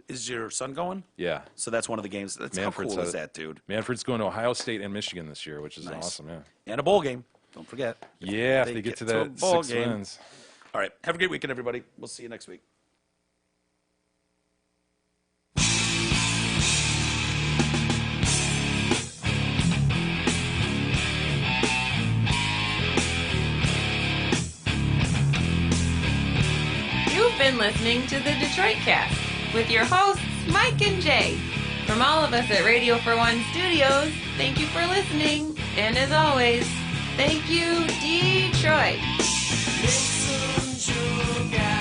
Is your son going? Yeah. So that's one of the games. That's Manfred how cool said is it. that, dude? Manfred's going to Ohio State and Michigan this year, which is Nice. awesome. Yeah. And a bowl game. Don't forget. Yeah, They if they get to get to a that ball 6 game. wins. All right. Have a great weekend, everybody. We'll see you next week. You've been listening to the Detroit Cast with your hosts, Mike and Jay. From all of us at Radio for One Studios, thank you for listening. And as always, thank you, Detroit. Listen, sugar.